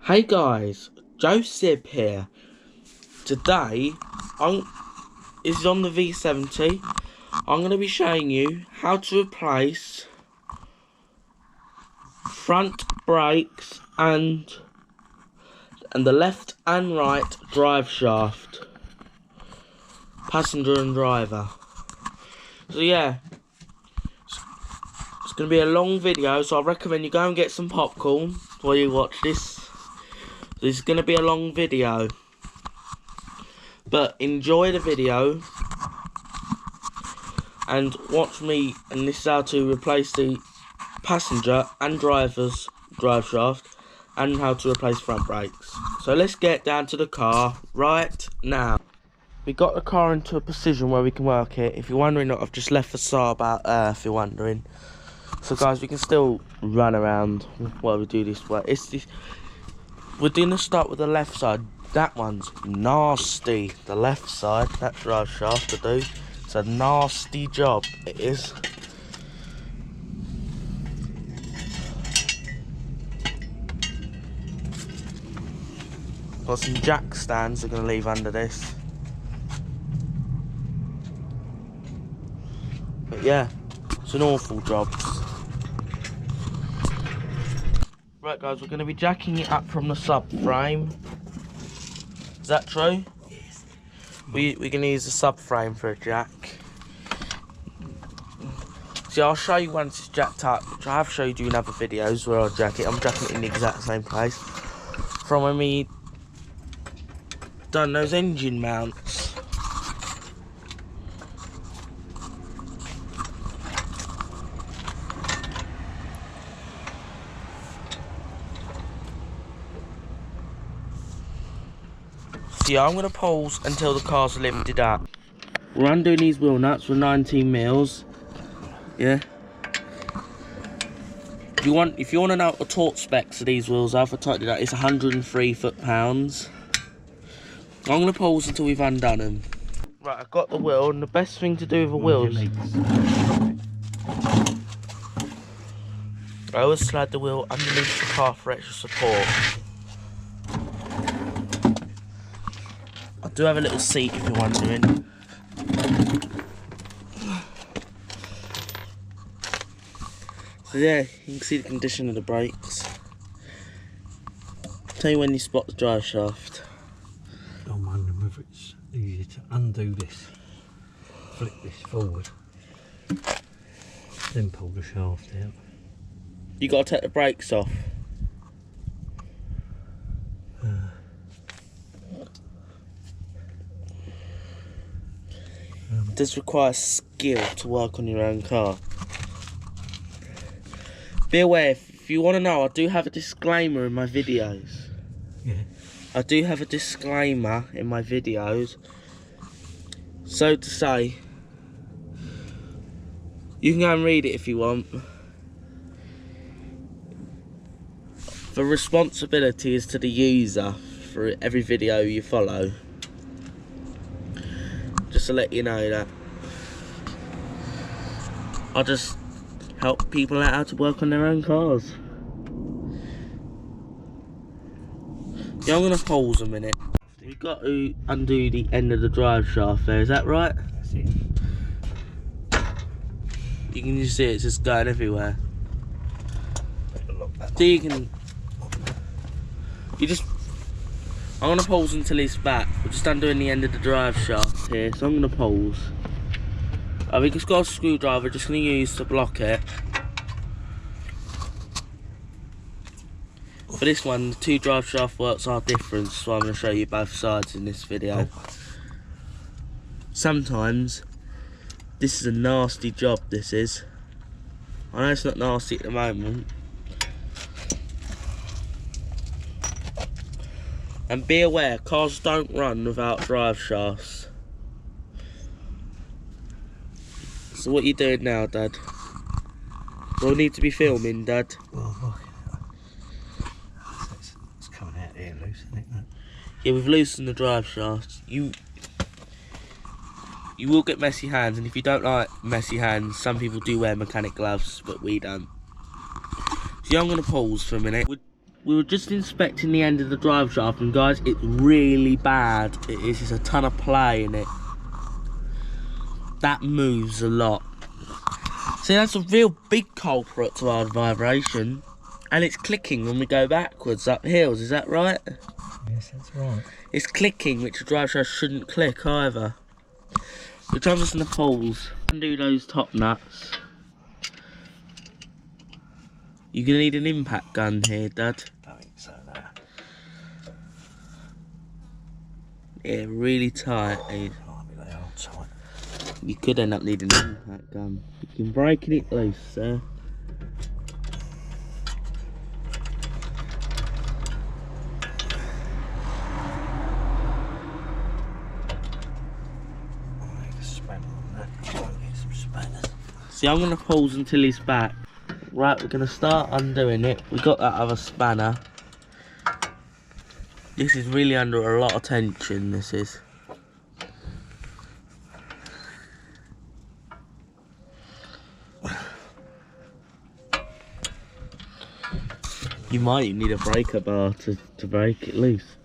Hey guys, Joseph here. Today, this is on the V70. I'm going to be showing you how to replace front brakes and the left and right drive shaft, passenger and driver. So yeah, it's going to be a long video, so I recommend you go and get some popcorn while you watch this. This is going to be a long video, but enjoy the video and watch me. And this is how to replace the passenger and driver's drive shaft and how to replace front brakes. So let's get down to the car right now. We got the car into a position where we can work it. If you're wondering, I've just left the Saab out there, if you're wondering. So guys, we can still run around while we do this work. We're going to start with the left side. That one's nasty. The left side, that drive shaft to do. It's a nasty job, it is. Got some jack stands we're going to leave under this. But yeah, it's an awful job. Right guys, we're going to be jacking it up from the subframe. Is that true? Yes. We're going to use the subframe for a jack. See, I'll show you once it's jacked up, which I have showed you in other videos where I'll jack it. I'm jacking it in the exact same place. From when we done those engine mounts. So yeah, I'm going to pause until the car's lifted up. We're undoing these wheel nuts for 19 mils. Yeah. If you want to know what the torque specs of these wheels are, for tighten it up, it's 103 foot-pounds. I'm going to pause until we've undone them. Right, I've got the wheel, and the best thing to do with a wheel is I always slide the wheel underneath the car for extra support. I do have a little seat if you're wondering. So yeah, you can see the condition of the brakes. Tell you when you spot the drive shaft. I'm wondering whether it's easy to undo this, flip this forward, then pull the shaft out. You got to take the brakes off. It does require skill to work on your own car. Be aware, if you want to know, I do have a disclaimer in my videos. Yeah. I do have a disclaimer in my videos. So to say, you can go and read it if you want. The responsibility is to the user for every video you follow. Just to let you know that. I just help people out how to work on their own cars. Yeah, I'm going to pause a minute. We've got to undo the end of the drive shaft there, is that right? That's it. You can just see it's just going everywhere. So you can... I'm going to pause until it's back. We're just undoing the end of the drive shaft here, so I'm going to pause. I think it's got a screwdriver, just going to use to block it. For this one, the two drive shaft works are different, so I'm going to show you both sides in this video. Sometimes, this is a nasty job, this is. I know it's not nasty at the moment. And be aware, cars don't run without drive shafts. So what are you doing now, Dad? We'll need to be filming, Dad. Well, it's coming out here loose, isn't it? Yeah, we've loosened the drive shafts. You will get messy hands, and if you don't like messy hands, some people do wear mechanic gloves, but we don't. So yeah, I'm going to pause for a minute. we were just inspecting the end of the drive shaft, and guys, it's really bad. It is. There's a ton of play in it. That moves a lot. See, that's a real big culprit to our vibration, and it's clicking when we go backwards up hills. Is that right? Yes, that's right. It's clicking, which a drive shaft shouldn't click either. We're trying to pulls. Undo those top nuts. You're gonna need an impact gun here, Dad. I think so now. Yeah, really tight. Blimey, they are tight. You could end up needing an impact gun. You can break it loose, sir. See, I'm going to pause until he's back. Right, we're going to start undoing it. We got that other spanner. This is really under a lot of tension, this is. You might need a breaker bar to break it loose.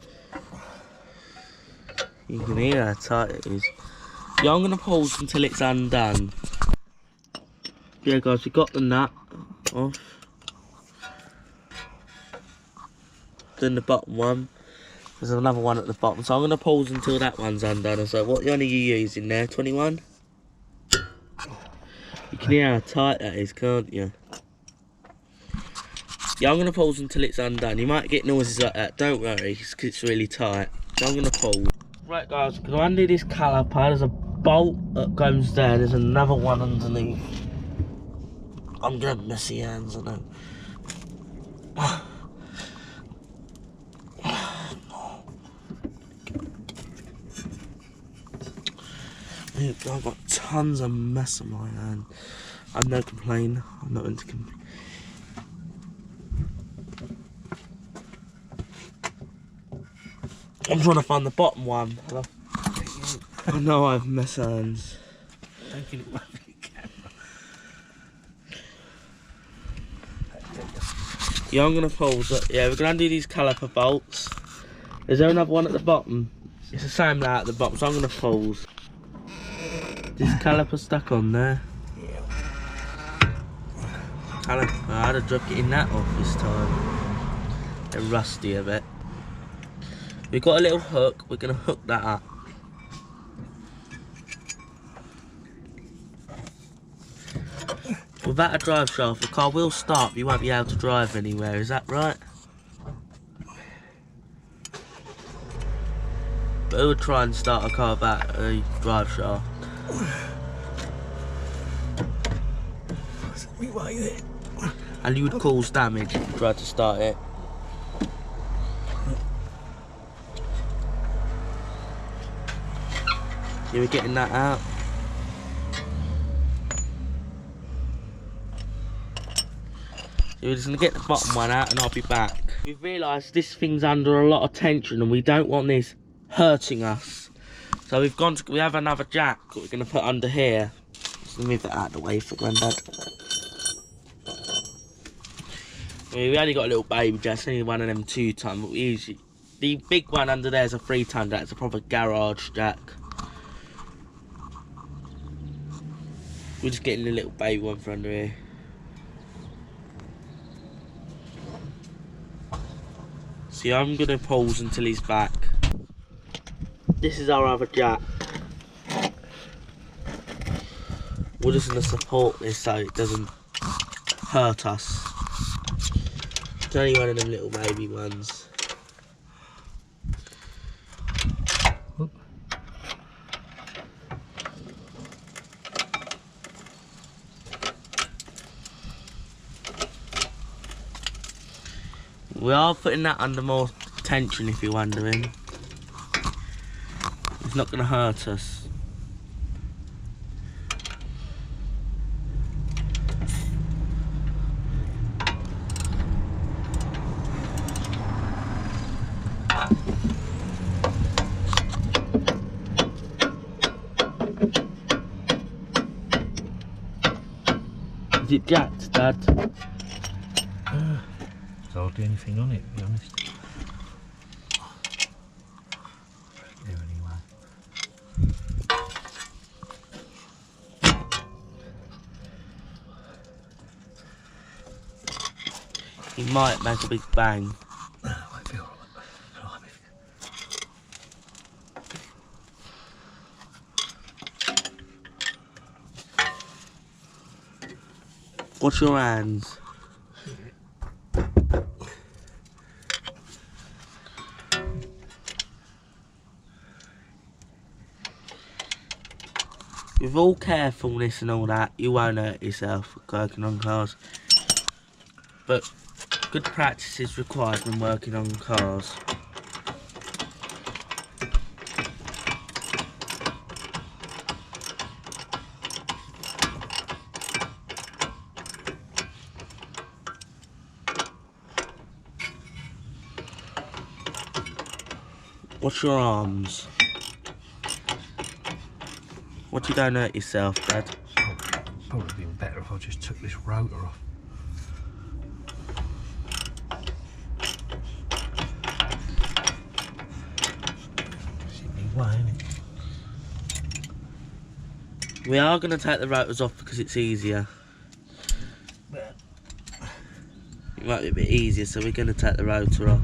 You can hear how tight it is. Yeah, I'm going to pause until it's undone. Yeah guys, we got the nut off. Then the bottom one. There's another one at the bottom, so I'm going to pause until that one's undone. So what one are you using there? 21? You can hear how tight that is, can't you? Yeah, I'm going to pause until it's undone. You might get noises like that, don't worry, because it's really tight. So I'm going to pause. Right guys, because I undo this caliper, there's a bolt that goes there, there's another one underneath. I'm gonna have messy hands, I know. I've got tons of mess on my hand. I'm no complainer. I'm not into complain. I'm trying to find the bottom one. I know I have mess hands. Don't get it away from your camera. Yeah, I'm gonna pause it. Yeah, we're gonna undo these caliper bolts. Is there another one at the bottom? It's the same there at the bottom, so I'm gonna pause. This caliper stuck on there. Yeah. I had a job getting that off this time. They're rusty a bit. We've got a little hook, we're gonna hook that up. Without a drive shaft, the car will start, but you won't be able to drive anywhere, is that right? But who would try and start a car without a drive shaft? And you would cause damage if you tried to start it. You were getting that out. So we're just going to get the bottom one out and I'll be back. We've realised this thing's under a lot of tension and we don't want this hurting us. So we have another jack that we're going to put under here. Just move that out of the way for Grandad. We only got a little baby jack, it's only one of them 2-ton, but we usually... The big one under there is a 3-ton jack, it's a proper garage jack. We're just getting the little baby one for under here. See, I'm gonna pause until he's back. This is our other jack. We're just gonna support this so it doesn't hurt us. It's only one of them little baby ones. We are putting that under more tension if you're wondering. It's not going to hurt us. Is it jacked, Dad? So hardly anything on it, to be honest. There anyway. He might make a big bang. No, it won't be alright. Watch your hands. With all carefulness and all that, you won't hurt yourself working on cars. But good practice is required when working on cars. Watch your arms. What you don't hurt yourself, Dad? Probably been better if I just took this rotor off. It's in my way, isn't it? We are going to take the rotors off because it's easier. It might be a bit easier, so we're going to take the rotor off.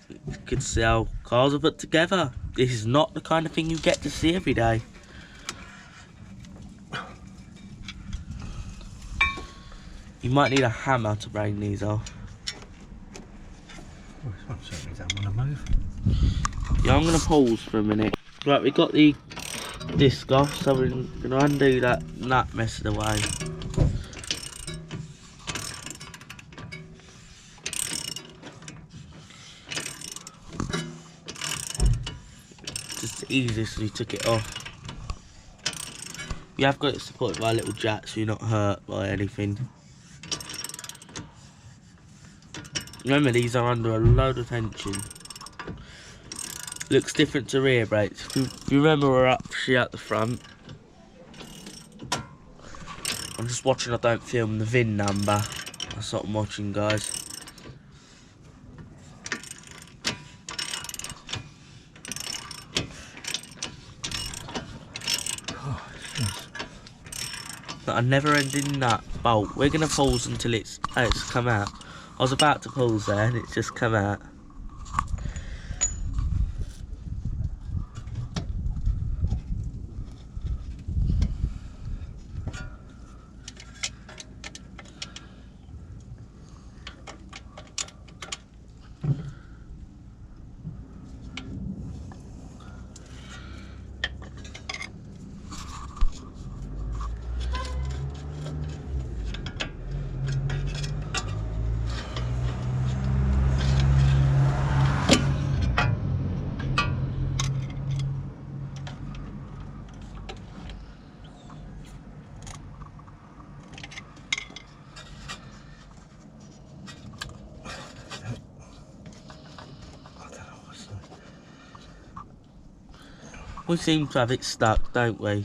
You can see how cars are put together. This is not the kind of thing you get to see every day. You might need a hammer to bring these off. Well, this one certainly don't want to move. Yeah, I'm going to pause for a minute. Right, we got the disc off, so we're going to undo that nut mess of the way. Just the easiest, so we took it off. We have got it supported by a little jack, so you're not hurt by anything. Remember, these are under a load of tension. Looks different to rear brakes. If you remember, we're up at the front. I'm just watching I don't film the VIN number. That's what I'm watching, guys. But a never-ending nut bolt. We're gonna pause until it's come out. I was about to pause there, and it's just come out. We seem to have it stuck, don't we?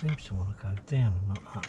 Seems to want to go down and not up.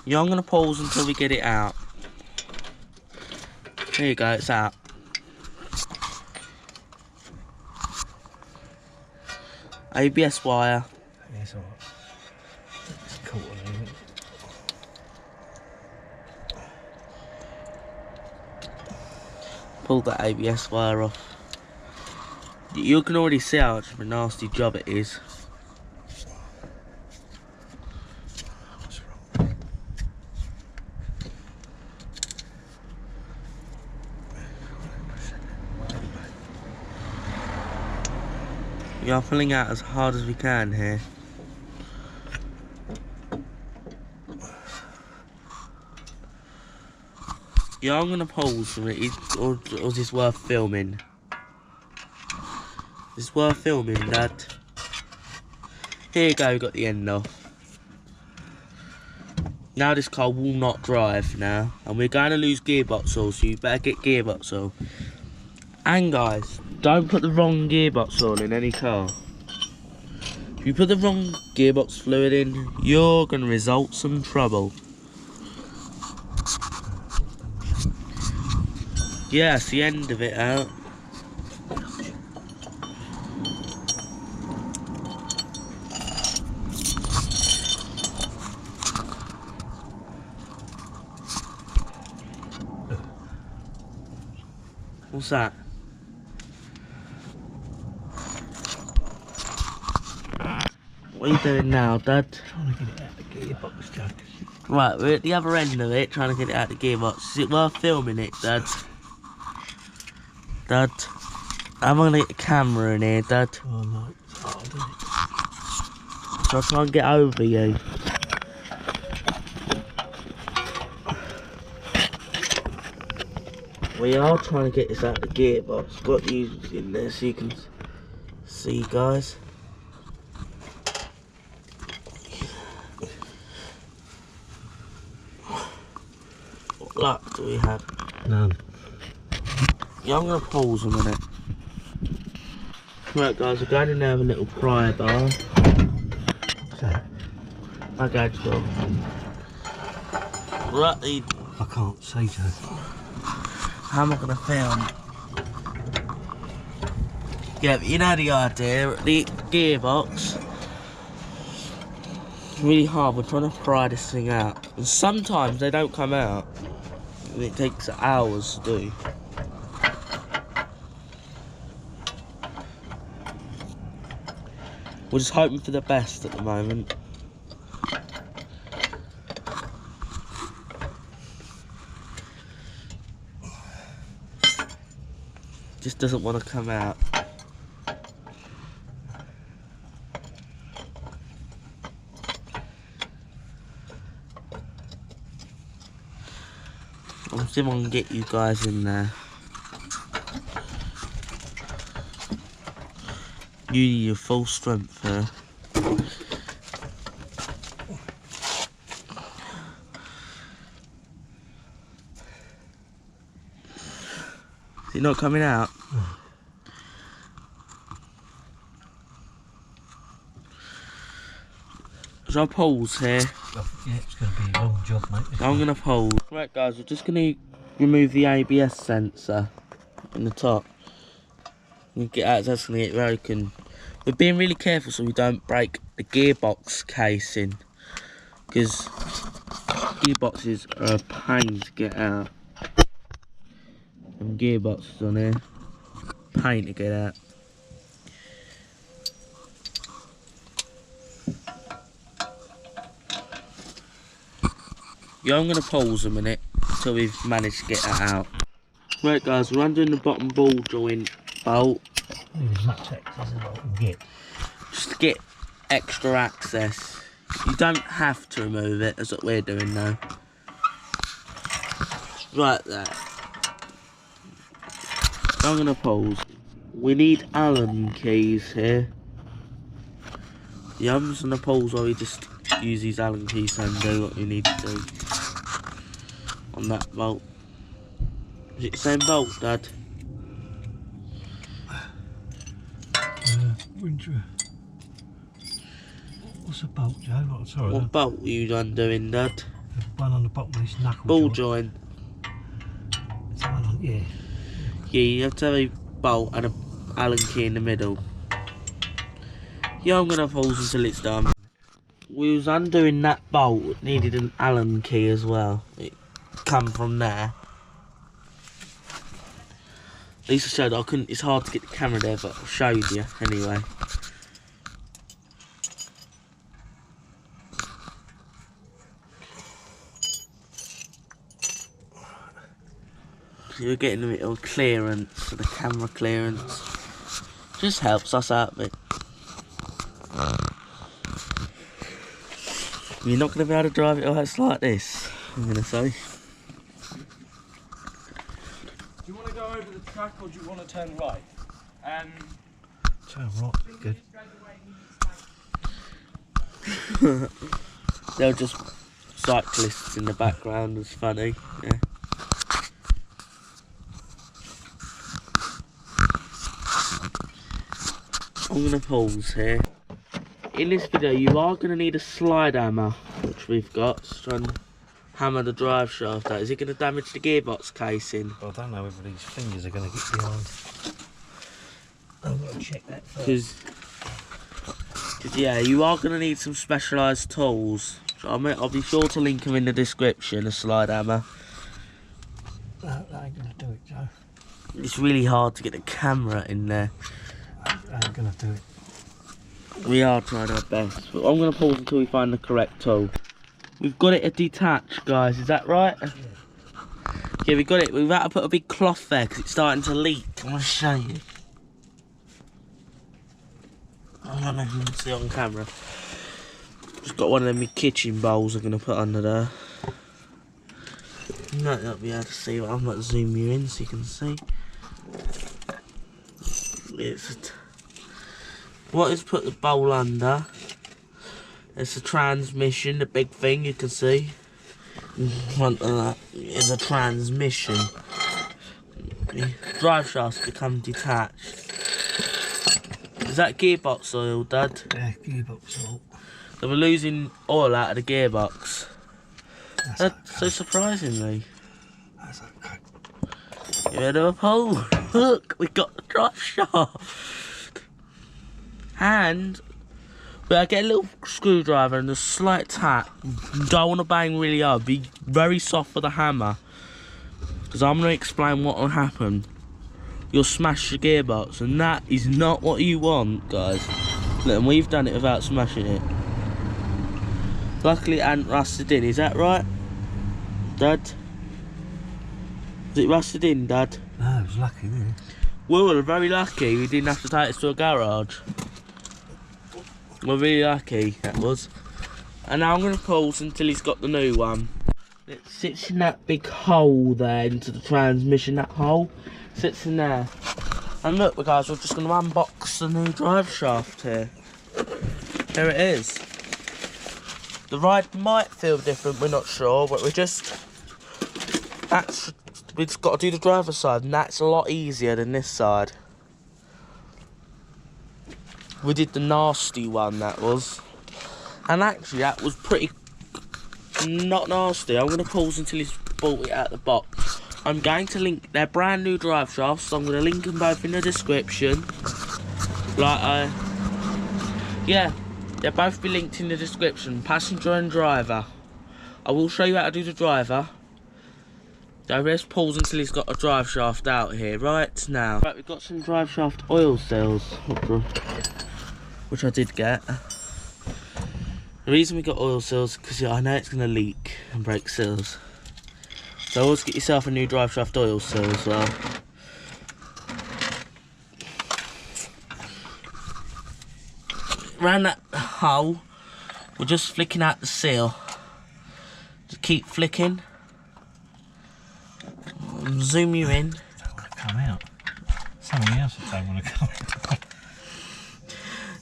Yeah, I'm going to pause until we get it out. There you go, it's out. ABS wire. Yeah, it's alright. It's caught on it, isn't it? Pull that ABS wire off. You can already see how much of a nasty job it is. What's wrong? We are pulling out as hard as we can here. Yeah, I'm gonna pause from it, or is this worth filming? Is this worth filming, Dad? Here you go, we got the end off. Now this car will not drive now, and we're going to lose gearbox oil, so you better get gearbox oil. And guys, don't put the wrong gearbox oil in any car. If you put the wrong gearbox fluid in, you're going to result some trouble. Yeah, it's the end of it out. What's that? What are you doing now, Dad? Trying to get it out of the gearbox, Jack. Right, we're at the other end of it, trying to get it out of the gearbox. Is it worth filming it, Dad? Dad? I'm gonna get the camera in here, Dad. Oh no, it's hard, isn't it? So I can't get over you. We are trying to get this out of the gearbox. Got you in there so you can see, guys. What luck do we have? None. Yeah, I'm gonna pause a minute. Right, guys, we're going in there with a little pry bar. What's that? My gad's dog. Right, I can't see, Jack. how am I gonna film? Yeah, but you know the idea. The gearbox. It's really hard. We're trying to pry this thing out, and sometimes they don't come out. And it takes hours to do. We're just hoping for the best at the moment. Just doesn't want to come out. I'll see if I can get you guys in there. You need your full strength here. Is it not coming out? So I'll pause here. Yeah, it's going to be a long job, mate. I'm going to pause. Right guys, we're just going to remove the ABS sensor in the top. You get out, that's going to get broken. We're being really careful so we don't break the gearbox casing, because gearboxes are a pain to get out. Them gearboxes on here, pain to get out. Yeah, I'm going to pause a minute until we've managed to get that out. Right guys, we're undoing the bottom ball joint bolt. As much access as I can get. Just to get extra access. You don't have to remove it, that's what we're doing now. Right there. I'm going to pause. We need Allen keys here. Yeah, I'm just going to pause while we just use these Allen keys and do what we need to do on that bolt. Is it the same bolt, Dad? What's a bolt, Joe? Oh, sorry. What bolt are you undoing, Dad? The one on the bottom of this knuckle Ball joint. joint. It's the one on, yeah. Yeah, you have to have a bolt and a Allen key in the middle. Yeah, I'm going to pause until it's done. We was undoing that bolt, it needed an Allen key as well. It come from there. Lisa showed I couldn't, it's hard to get the camera there, but I showed you anyway. So you're getting a bit of clearance, so the camera clearance. Just helps us out a bit. You're not going to be able to drive it while it's like this, I'm going to say. Do you want to go over the track or do you want to turn right? Turn right, good. They're just cyclists in the background, it's funny, yeah. I'm going to pause here. In this video you are going to need a slide hammer, which we've got, to try and hammer the drive shaft out. Is it going to damage the gearbox casing? I don't know whether these fingers are going to get behind. I've got to check that first. Because yeah, you are going to need some specialised tools. So I'll be sure to link them in the description, a slide hammer. No, that ain't going to do it, Joe. It's really hard to get the camera in there. That ain't going to do it. We are trying our best, but I'm going to pause until we find the correct tool. We've got it detached, guys, is that right? Yeah, we got it. We've had to put a big cloth there because it's starting to leak. I'm going to show you. I don't know if you can see it on camera. Just got one of them kitchen bowls I'm going to put under there. You might not be able to see, but I might zoom you in so you can see. What is put the bowl under? It's a transmission, the big thing you can see. In front of that is a transmission. The drive shafts become detached. Is that gearbox oil, Dad? Yeah, gearbox oil. So we're losing oil out of the gearbox. That's That's okay. so surprisingly. That's okay. You heard of a pole? Look, we got the drive shaft. And I get a little screwdriver and a slight tap. Don't want to bang really hard. Be very soft with the hammer. Because I'm going to explain what will happen. You'll smash the gearbox, and that is not what you want, guys. Look, and we've done it without smashing it. Luckily it hadn't rusted in, is that right, Dad? Is it rusted in, Dad? No, it was lucky, really. We were very lucky we didn't have to take it to a garage. We're really lucky, that was. And now I'm going to pause until he's got the new one. It sits in that big hole there into the transmission, that hole. Sits in there. And look, guys, we're just going to unbox the new drive shaft here. Here it is. The ride might feel different, we're not sure, but we've just got to do the driver's side, and that's a lot easier than this side. We did the nasty one, that was. And actually, that was pretty not nasty. I'm going to pause until he's bought it out of the box. I'm going to link their brand new drive shafts, so I'm going to link them both in the description. Yeah, they'll both be linked in the description, passenger and driver. I will show you how to do the driver. So let's pause until he's got a drive shaft out here, right now. Right, we've got some drive shaft oil cells, which I did get. The reason we got oil seals is because I know it's going to leak and break seals. So always get yourself a new drive shaft oil seal as well. Around that hole, we're just flicking out the seal. Just keep flicking. Zoom you in. Don't want to come out. Somebody else don't want to come out.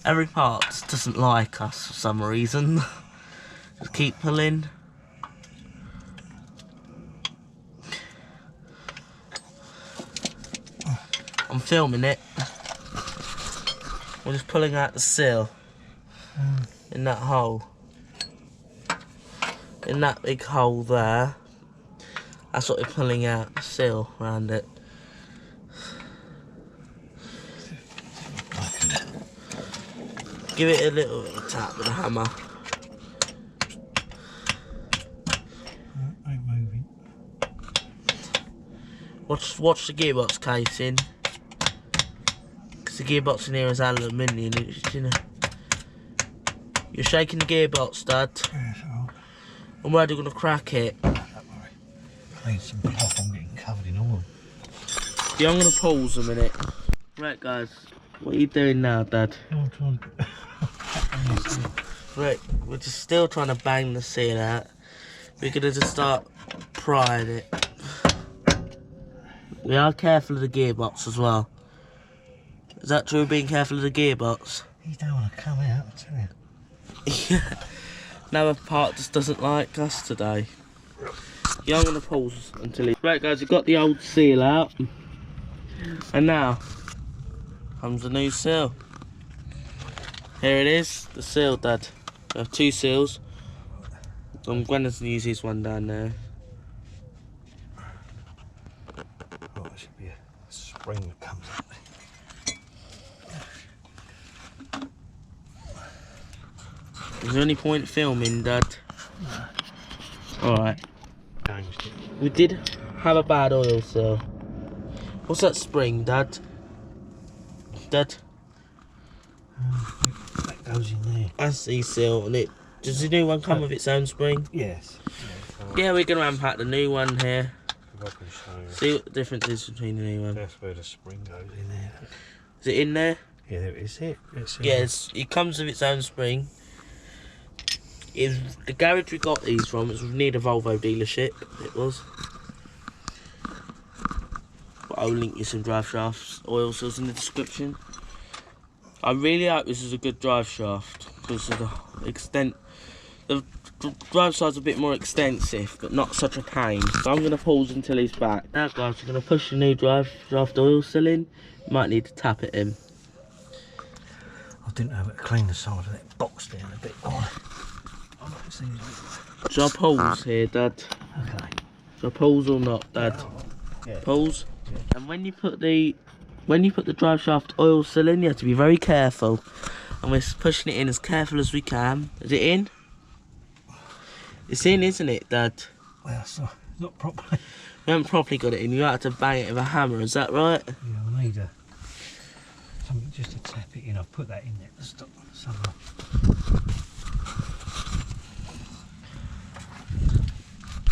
Every part doesn't like us for some reason. Just keep pulling. I'm filming it. We're just pulling out the seal in that hole. In that big hole there. That's what we're pulling out, the seal around it. Give it a little bit of tap with a hammer. Ain't moving. Watch the gearbox casing. Because the gearbox in here is aluminium. It's, you know. You're shaking the gearbox, Dad. Yeah, so I'm ready to crack it. don't worry. I need some cloth, I'm getting covered in oil. Yeah, I'm going to pause a minute. Right, guys. What are you doing now, Dad? I'm trying to... Right, we're just still trying to bang the seal out. We're gonna just start prying it. We are careful of the gearbox as well. Is that true, being careful of the gearbox? He don't want to come out, I tell you. Yeah. Another part just doesn't like us today. Yeah, I'm gonna pause until he... Right guys, we've got the old seal out. And now comes the new seal. Here it is, the seal, Dad. We have 2 seals. I'm going to use this one down there. Oh, it should be a spring that comes out there. Is there any point filming, Dad? No. Alright. Changed it. We did have a bad oil seal. What's that spring, Dad? Dad? That goes in there. That's the seal, and it... Does the new one come with its own spring? Yes. Yeah, we're going to unpack the new one here. If I can show you. See what the difference is between the new one. That's where the spring goes in there. Is it in there? Yeah, there it is. Yes, it comes with its own spring. The garage we got these from, it was near the Volvo dealership. It was. But I'll link you some drive shafts, oil seals in the description. I really hope this is a good drive shaft because of the extent. The drive side's a bit more extensive, but not such a pain. So I'm going to pause until he's back. Now guys, we're going to push the new drive shaft oil seal in. Might need to tap it in. I didn't have it to clean the side of that box down a bit. Shall I pause here, Dad? Okay. Shall I pause or not, Dad? Yeah. Pause. Yeah. And when you put the drive shaft oil seal in, you have to be very careful. And we're pushing it in as careful as we can. Is it in? It's in, isn't it, Dad? Well, it's not properly. You haven't properly got it in. You had to bang it with a hammer. Is that right? Yeah, I need something just to tap it in. I'll put that in there to stop somewhere.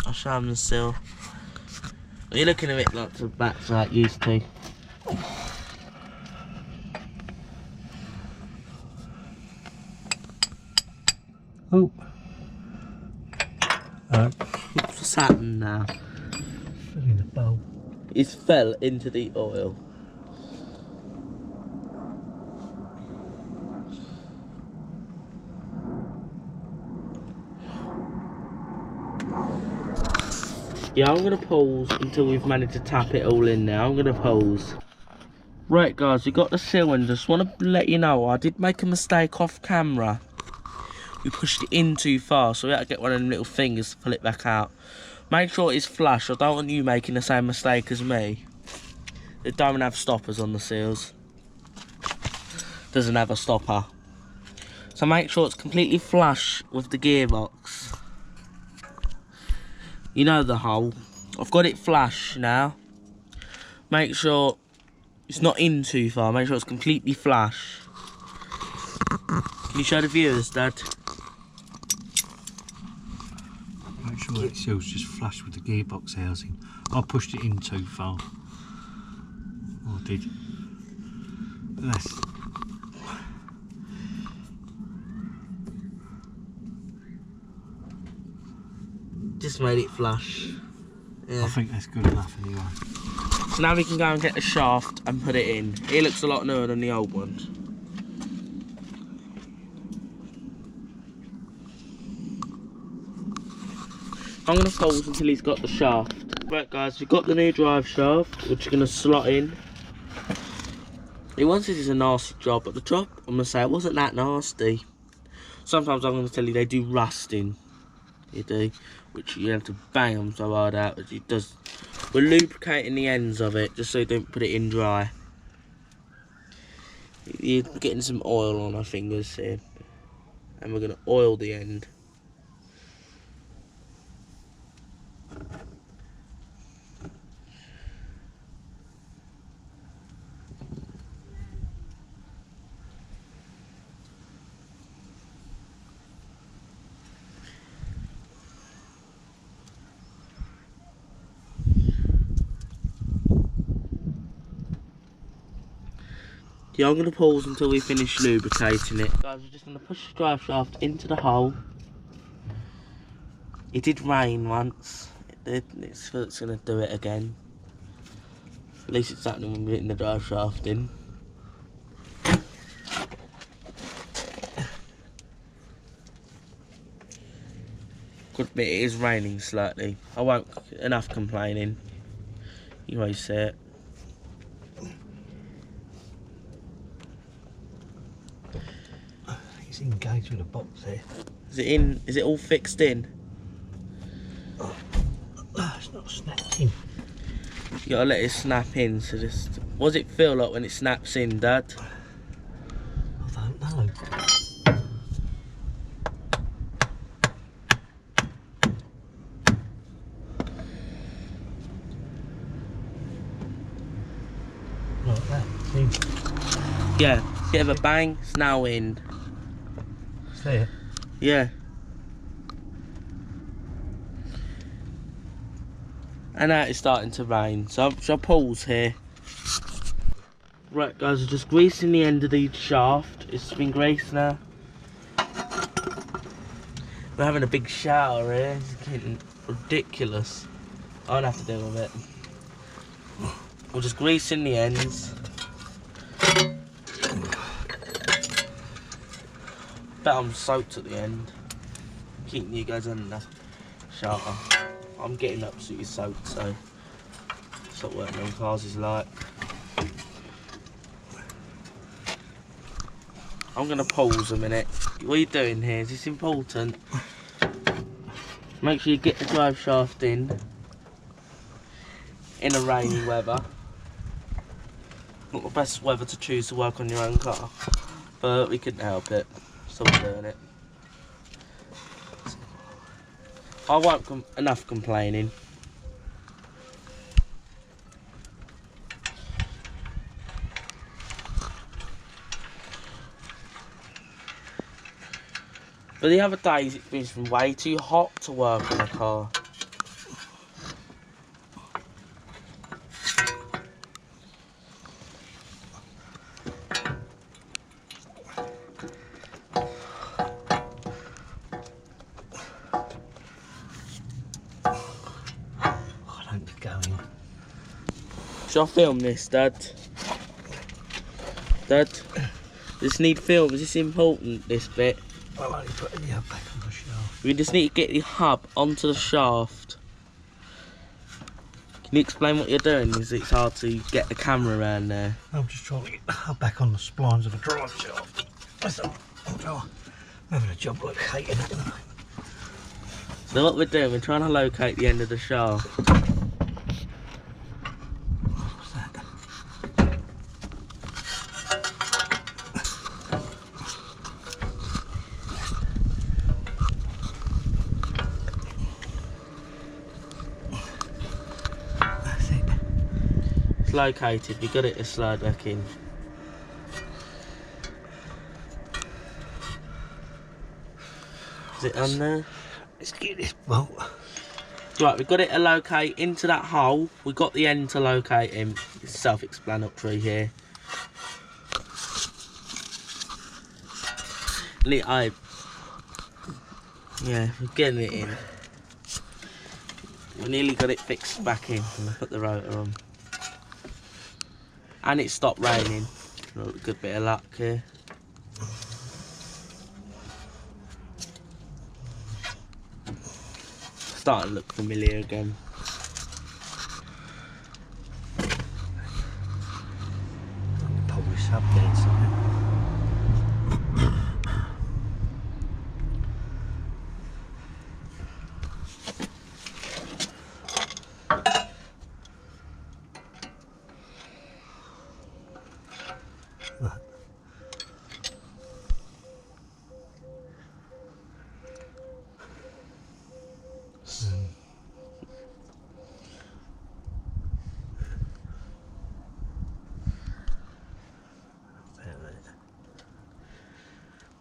I'll show him the seal. You're looking at it like the back's like used to. Oh. What's happened now? Fell in the bowl. It fell into the oil. Yeah, I'm going to pause until we've managed to tap it all in now. I'm going to pause. Right guys, we got the seal in. Just want to let you know, I did make a mistake off camera. We pushed it in too far, so we had to get one of them little fingers to pull it back out. Make sure it's flush. I don't want you making the same mistake as me. It don't have stoppers on the seals. Doesn't have a stopper. So make sure it's completely flush with the gearbox. You know the hole. I've got it flush now. Make sure it's not in too far. Make sure it's completely flush. Can you show the viewers, Dad? Make sure that seal's just flush with the gearbox housing. I pushed it in too far. I did. But that's... Just made it flush. Yeah. I think that's good enough anyway. So now we can go and get the shaft and put it in. It looks a lot newer than the old ones. I'm going to pause until he's got the shaft. Right guys, we've got the new drive shaft, which is going to slot in. He once said it's a nasty job, but the job, I'm going to say, it wasn't that nasty. Sometimes I'm going to tell you they do rusting. You do, which you have to bang them so hard out, but it does. We're lubricating the ends of it just so you don't put it in dry. You're getting some oil on our fingers here, and we're going to oil the end. Yeah, I'm going to pause until we finish lubricating it. Guys, we're just going to push the drive shaft into the hole. It did rain once. It's going to do it again. At least it's happening when we're getting the drive shaft in. Good bit, it is raining slightly. I won't, enough complaining. You always say it. It's engaged with a box here. Is it in? Is it all fixed in? Oh, it's not snapped in. You gotta let it snap in. So just, what does it feel like when it snaps in, Dad? I don't know. Like that, see? Yeah, bit of a bang, it's now in. See it? Yeah. And now it's starting to rain, so I'll pause here. Right guys, we're just greasing the end of the shaft. It's been greased now. We're having a big shower here, it's getting ridiculous. I don't have to deal with it. We're just greasing the ends. Bet I'm soaked at the end. Keeping you guys under shower. I'm getting absolutely soaked, so that's what working on cars is like. I'm gonna pause a minute. What are you doing here? Is this important? Make sure you get the drive shaft in a rainy weather. Not the best weather to choose to work on your own car, but we couldn't help it, so we're doing it. I won't enough complaining. But the other days it's been way too hot to work on a car. Shall I film this, Dad? Dad? This need film, is this important, this bit? I'll only put the hub back on the shaft. We just need to get the hub onto the shaft. Can you explain what you're doing? Because it's hard to get the camera around there. I'm just trying to get the hub back on the splines of the drive shaft. That's all. I'm having a job locating it at the moment. So what we're doing, we're trying to locate the end of the shaft. What's that? That's it. It's located, we got it to slide back in. Is it on there? Let's get this bolt. Right, we've got it to locate into that hole. We've got the end to locate him. It's self-explanatory here. Yeah, we're getting it in. We nearly got it fixed back in. And I put the rotor on. And it stopped raining. A good bit of luck here. Starting to look familiar again. Probably sub there something.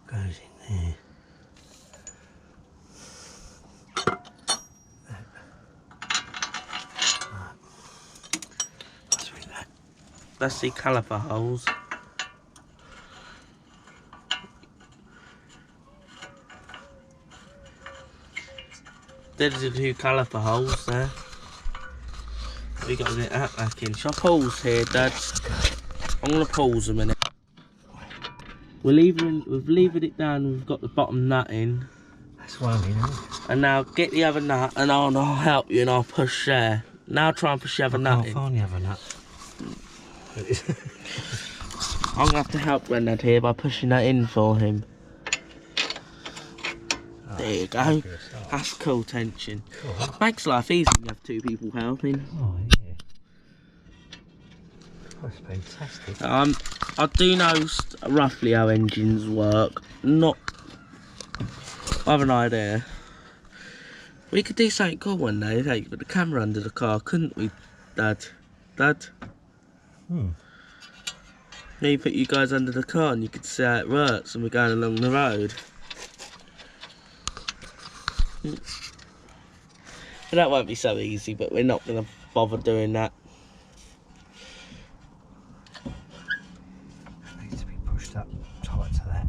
Goes in there. That's the caliper holes. There's the 2 caliper holes there. We got to get that back in. Shall I pause here, Dad? I'm going to pause a minute. We've levered it down, we've got the bottom nut in. That's one in, isn't it? And now get the other nut and I'll help you and I'll push there. Now try and push the other nut in. I can't find the other nut. I'm going to have to help Brendan here by pushing that in for him. Oh, there you go. That's cool tension. Cool. Makes life easy when you have 2 people helping. Oh, yeah. That's fantastic. I do know roughly how engines work. I have an idea. We could do something cool one day, like put the camera under the car, couldn't we, Dad? Dad? Maybe put you guys under the car and you could see how it works and we're going along the road. But that won't be so easy, but we're not going to bother doing that. It needs to be pushed up tight to that.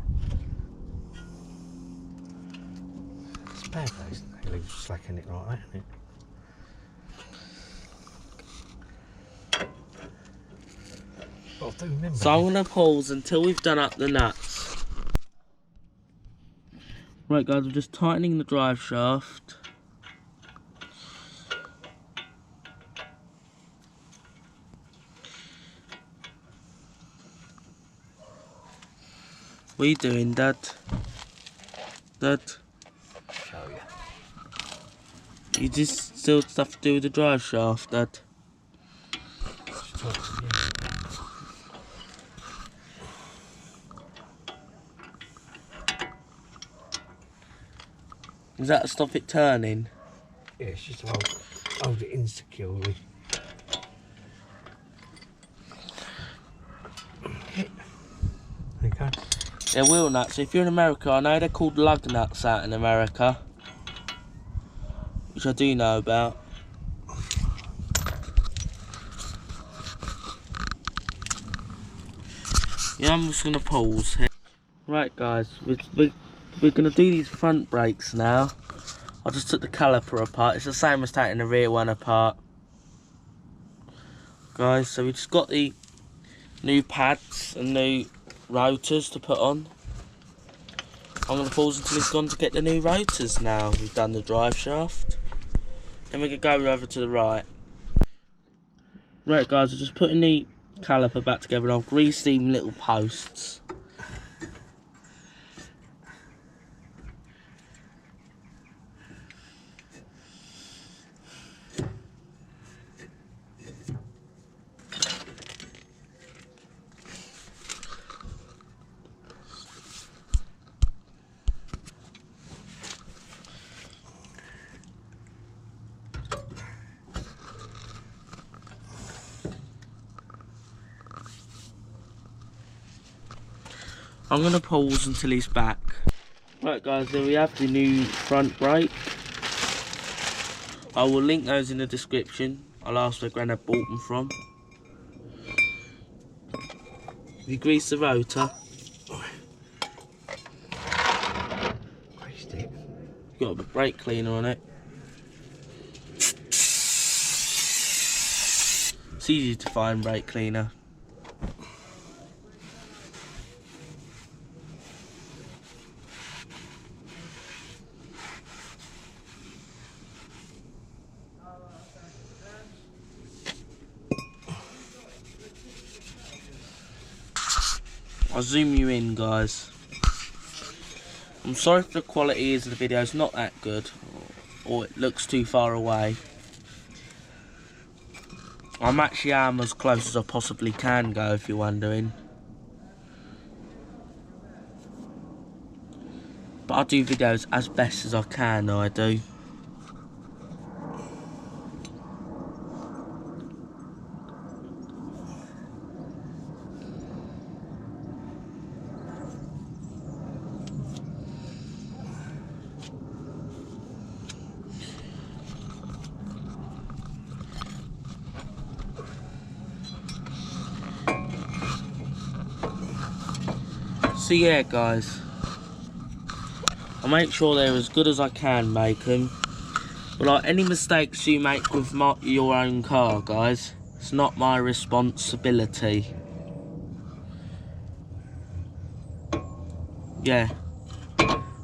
It's bad though, isn't it? It leaves slacking it like that, isn't it? But I do remember. So I'm going to pause until we've done up the nuts. Right guys, we're just tightening the drive shaft. What are you doing, Dad? Dad? Show you. You just still stuff to do with the drive shaft, Dad? Is that to stop it turning? Yeah, it's just to hold it insecurely. There you go. They're wheel nuts. So if you're in America, I know they're called lug nuts out in America, which I do know about. Yeah, I'm just gonna pause here. Right, guys, we're gonna do these front brakes now. I just took the caliper apart. It's the same as taking the rear one apart, guys. So we just got the new pads and new rotors to put on. I'm going to pause until he's gone to get the new rotors now. We've done the drive shaft. Then we can go over to the right. Right guys, we're just putting the caliper back together and I've greased these little posts. I'm going to pause until he's back. Right guys, there we have the new front brake. I will link those in the description. I'll ask where Granddad bought them from. You grease the rotor. Greased it. Got a brake cleaner on it. It's easy to find brake cleaner. I'll zoom you in, guys. I'm sorry if the quality of the video is not that good, or it looks too far away. I'm actually as close as I possibly can go, if you're wondering. But I do videos as best as I can, I do. So yeah guys, I make sure they're as good as I can make them. But like any mistakes you make with your own car, guys, it's not my responsibility. Yeah,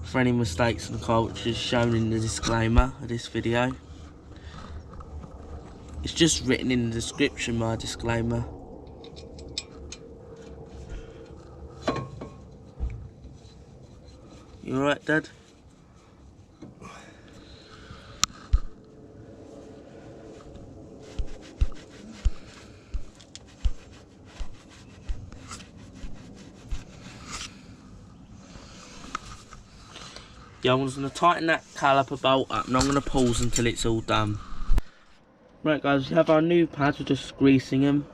for any mistakes in the car, which is shown in the disclaimer of this video. It's just written in the description, my disclaimer. You alright, Dad? Yeah, I'm just going to tighten that caliper bolt up and I'm going to pause until it's all done. Right guys, we have our new pads, we're just greasing them.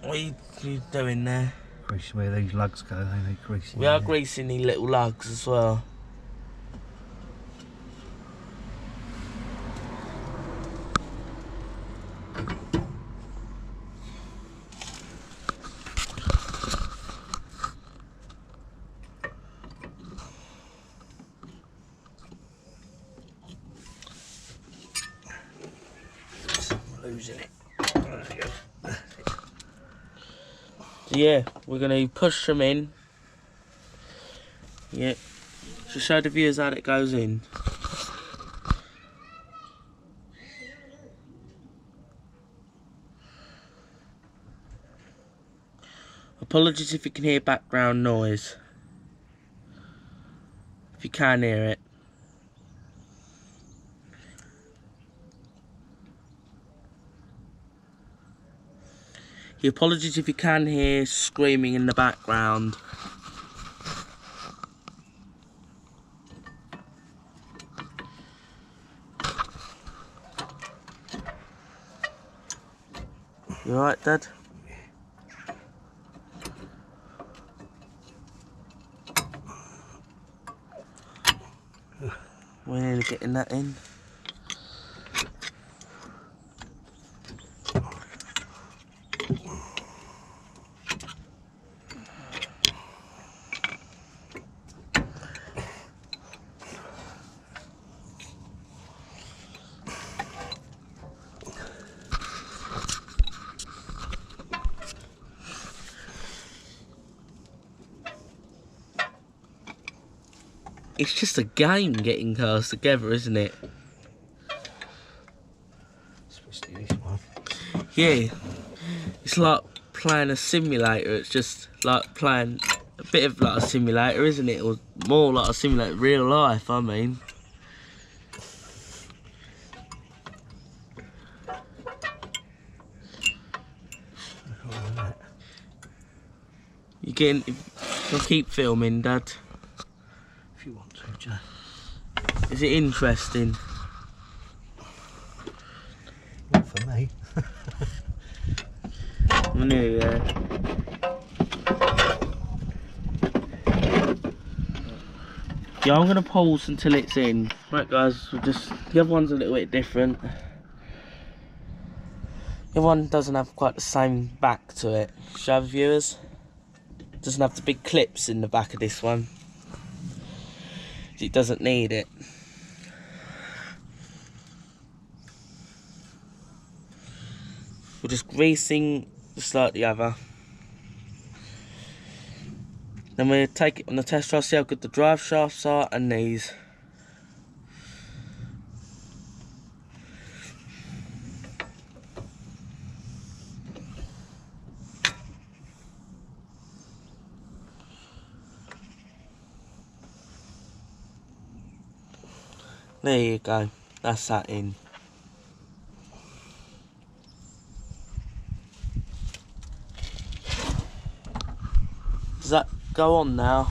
What are you doing there? Greasing where these lugs go, they greasing. We are greasing these little lugs as well. Losing it. So yeah, we're going to push them in. Yeah, to show the viewers how it goes in. Apologies if you can hear background noise. If you can hear it. Apologies if you can hear screaming in the background. You alright, Dad? We're nearly getting that in. It's just a game getting cars together, isn't it? Especially this one. Yeah. It's like playing a simulator. It's just like playing a bit of like a simulator, isn't it? Or more like a simulator, real life, I mean. You getting... You'll keep filming, Dad. If you want to, Joe. Is it interesting? Not for me. I'm nearly there. Yeah, I'm gonna pause until it's in. Right guys, we'll just... The other one's a little bit different. The other one doesn't have quite the same back to it. Show the viewers. Doesn't have the big clips in the back of this one. It doesn't need it. We're just greasing just like the other. Then we'll take it on the test drive, see how good the drive shafts are and these. There you go, that's that in. Does that go on now?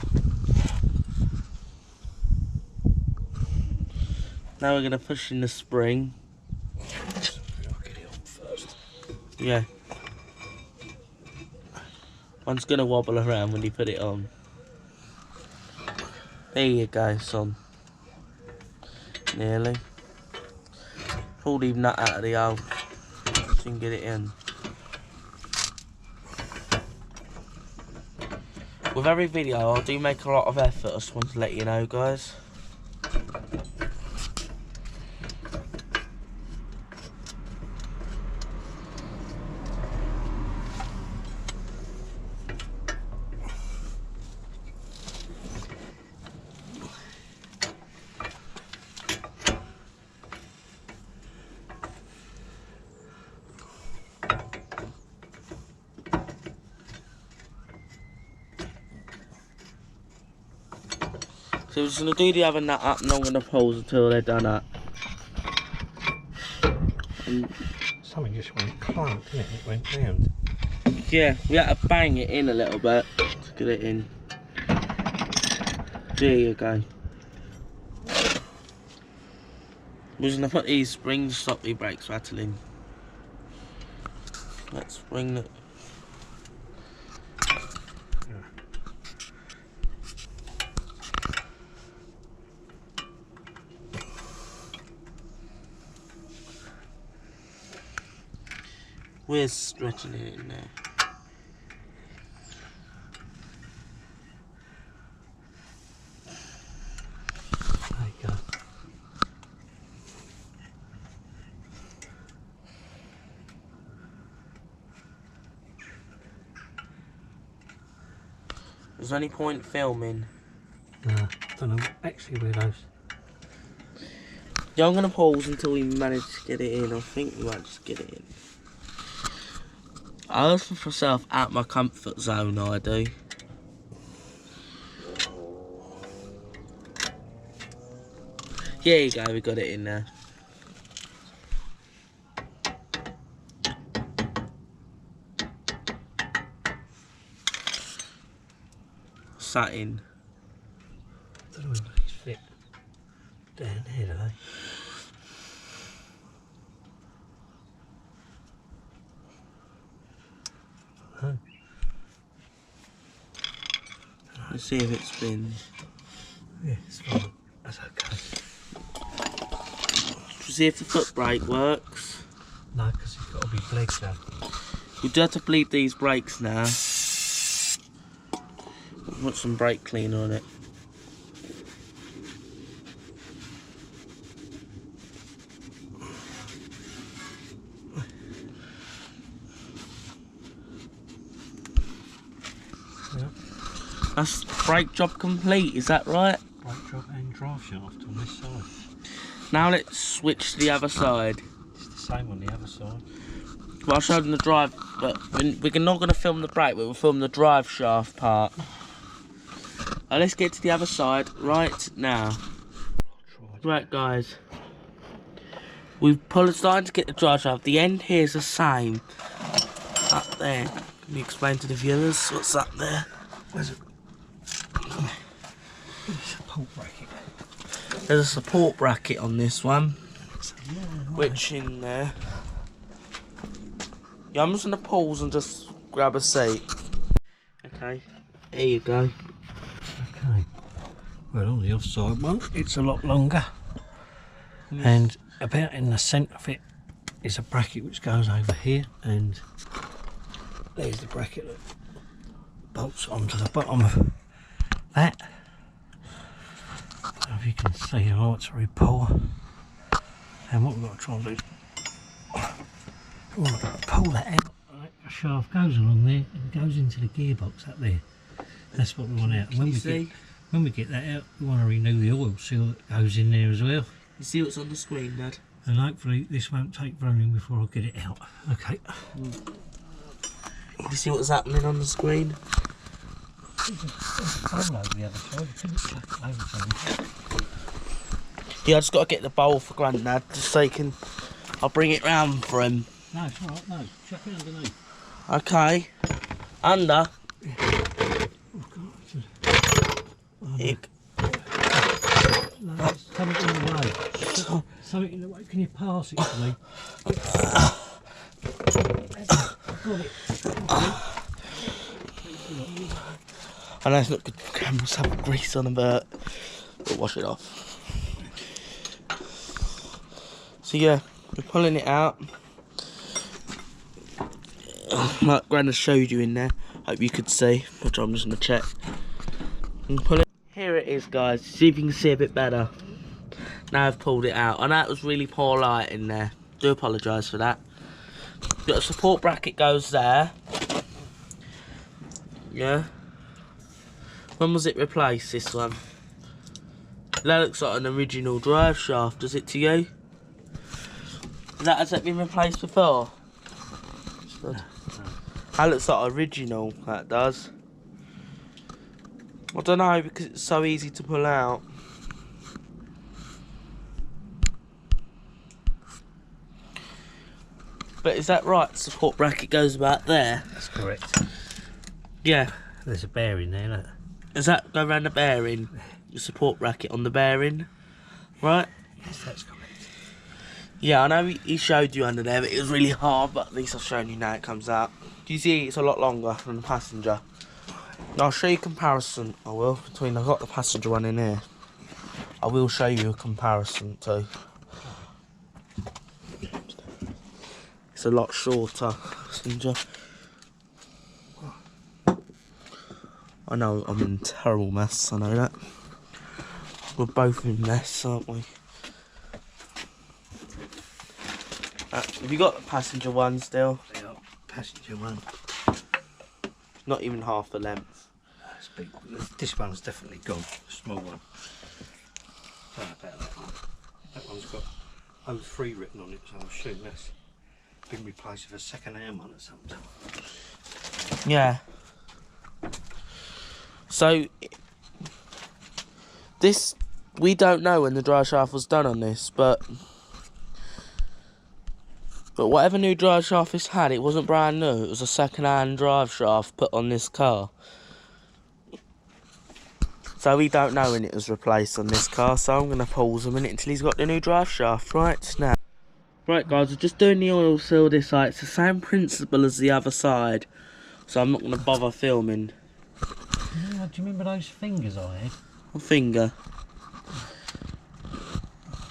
Now we're going to push in the spring. I'll get it on first. Yeah. One's going to wobble around when you put it on. There you go, son. Nearly. Pull the nut out of the hole so you can get it in. With every video, I do make a lot of effort. I just want to let you know, guys. So we're just going to do the other nut up and I'm going to pause until they're done up. And something just went clunk, didn't it? It went round. yeah, we had to bang it in a little bit to get it in. There you go. We're just going to put these springs to stop the brakes rattling. Let's bring the... We're stretching it in there. There you go. Is there any point filming? No, I don't know actually where those. Yeah, I'm going to pause until we manage to get it in. I think we might just get it in. I always put myself out my comfort zone, I do. Here you go, we got it in there. Sat in. I don't know where these fit down here, do they? No. Let's see if it spins. Yeah, it's fine. That's okay. To see if the foot brake works. No, because it's got to be bled down. We do have to bleed these brakes now. Put some brake cleaner on it. Yep. That's brake job complete, is that right? Brake job and drive shaft on this side. Now let's switch to the other side. It's the same on the other side. Well, I showed them the drive, but we're not going to film the brake, but we'll film the drive shaft part. Let's get to the other side right now. Right, guys. We've starting to get the drive shaft. The end here is the same. Up there. Can you explain to the viewers what's up there? Where's it? Support bracket. There's a support bracket on this one, which in there. Yeah, I'm just gonna pause and just grab a seat. Okay, there you go. Okay. Well, on the offside one, it's a lot longer, and about in the centre of it is a bracket which goes over here, and there's the bracket that bolts onto the bottom of that. So if you can see, the lights are very poor, and what we've got to try and do is pull that out. Right, the shaft goes along there and goes into the gearbox up there. That's what we want out. And when we get that out, we want to renew the oil seal that goes in there as well. You see what's on the screen, Dad? And hopefully this won't take very long before I get it out. Okay. You see what's happening on the screen? Over the other side. Yeah, I just got to get the bowl for Grandad, just so he can. I'll bring it round for him. No, it's alright, no. Chuck it underneath. Okay. Under. No, there's something in the way. Something in the way. Can you pass it to me? Got it. I know it's not good for cameras to have grease on them, but we'll wash it off. So yeah, we're pulling it out. Like Gran has showed you in there. Hope you could see, which I'm just going to check. And pull it. Here it is, guys. See if you can see a bit better. Now I've pulled it out. I know it was really poor light in there. Do apologise for that. Got a support bracket goes there. Yeah. When was it replaced, this one? That looks like an original drive shaft, does it to you? Has that been replaced before? No. That looks like original, that does. I don't know, because it's so easy to pull out. But is that right? The support bracket goes about there? That's correct. Yeah. There's a bearing there, look. Does that go around the bearing? The support bracket on the bearing? Right? Yes, that's correct. Yeah, I know he showed you under there, but it was really hard, but at least I've shown you now it comes out. Do you see it's a lot longer than the passenger? And I'll show you a comparison, I will, between, I've got the passenger one in here. I will show you a comparison too. It's a lot shorter, passenger. I know I'm in a terrible mess, I know that. We're both in mess, aren't we? Have you got the passenger one still? Yeah, passenger one. Not even half the length. That's big. This one's definitely gone. The small one. Sorry about that one. That one's got 03 written on it, so I'm assuming that's been replaced with a second-hand one at some time. Yeah. So this, we don't know when the drive shaft was done on this, but whatever new drive shaft this had, it wasn't brand new. It was a second-hand drive shaft put on this car. So we don't know when it was replaced on this car, so I'm going to pause a minute until he's got the new drive shaft right now. Right guys, we're just doing the oil seal this side. It's the same principle as the other side, so I'm not going to bother filming. Yeah, do you remember those fingers I had? What finger?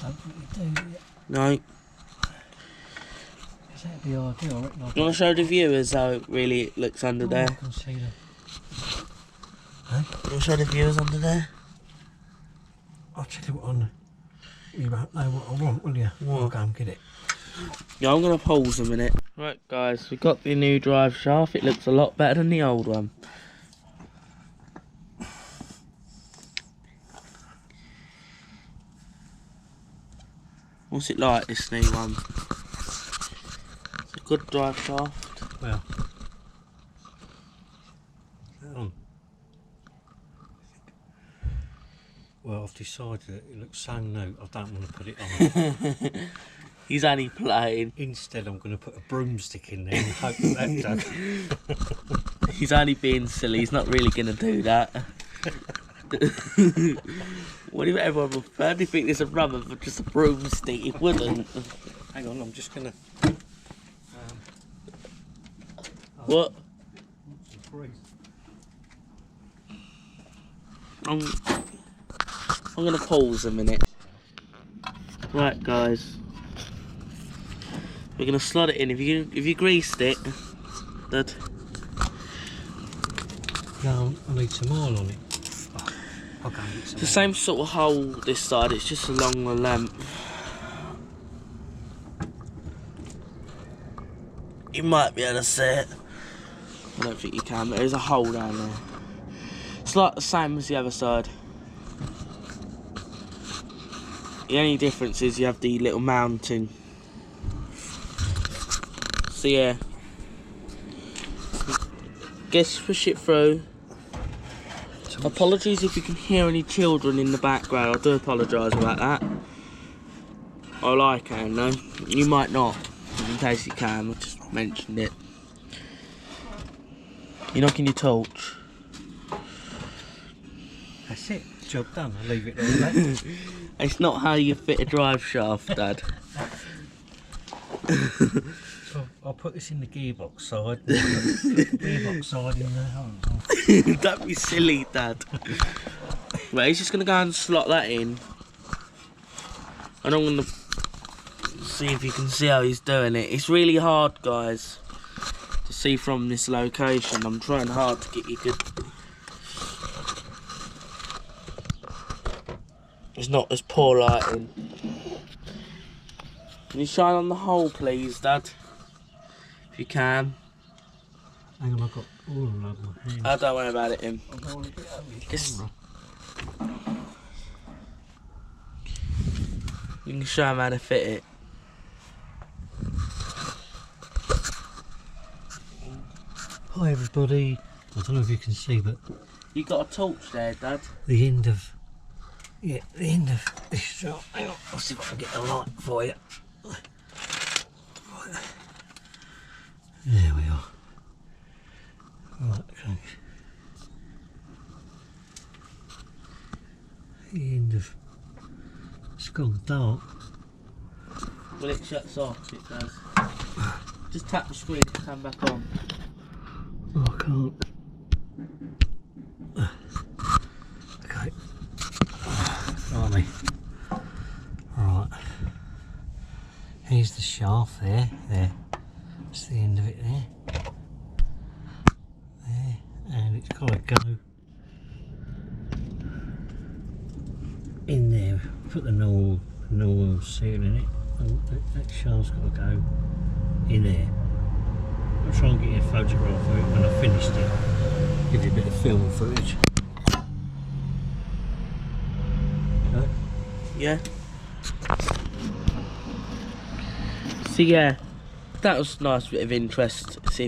Don't think you do yet. No. Is that the idea? I reckon You want to show the viewers how it really looks under there? I can see them. Huh? You want to show the viewers under there? I'll tell you what on. You won't know what I want, will you? What? I'll go and get it. Yeah, I'm going to pause a minute. Right guys, we've got the new drive shaft. It looks a lot better than the old one. What's it like, this new one? It's a good drive shaft. Well, well, I've decided that it looks so new, I don't want to put it on. He's only playing. Instead, I'm going to put a broomstick in there and hope that does. He's only being silly. He's not really going to do that. What if everyone would fairly think there's a rubber for just a broomstick? It wouldn't. Hang on, I'm just going to... What? I'm going to pause a minute. Right, guys. We're going to slot it in. If you greased it, that. No, I need some oil on it. I'll go and get some It's the same sort of hole this side. It's just along the length. You might be able to see it. I don't think you can, but there's a hole down there. It's like the same as the other side. The only difference is you have the little mounting. So yeah. Just push it through. Apologies if you can hear any children in the background. I do apologise about that. Well, I can though. You might not. In case you can, I just mentioned it. You're knocking your torch. That's it. Job done. I'll leave it like that. It's not how you fit a drive shaft, Dad. That's I'll put this in the gearbox side. Gearbox side in there. Don't be silly, Dad. Right, he's just gonna go and slot that in. And I'm gonna see if you can see how he's doing it. It's really hard, guys, to see from this location. I'm trying hard to get you good. It's not as poor lighting. Can you shine on the hole, please, Dad? If you can. Hang on, I've got all of them on my hands. Oh, don't worry about it, him. I don't want to get over your camera. You can show him how to fit it. Hi everybody. I don't know if you can see, but You got a torch there, Dad? the end of this shot. Hang on, I'll see if I can get a light for you. Right. There we are. Right, okay. The end of it's gone dark. Well, it shuts off, it does. Just tap the screen to come back on. Oh, I can't. Okay. Blimey. Right. Here's the shaft there. There. That's the end of it there. There. And it's got to go in there. Put the normal seal in it. And that shaft's got to go in there. I'll try and get you a photograph of it when I've finished it. Give you a bit of film footage. Okay. Yeah. So yeah, that was a nice bit of interest. See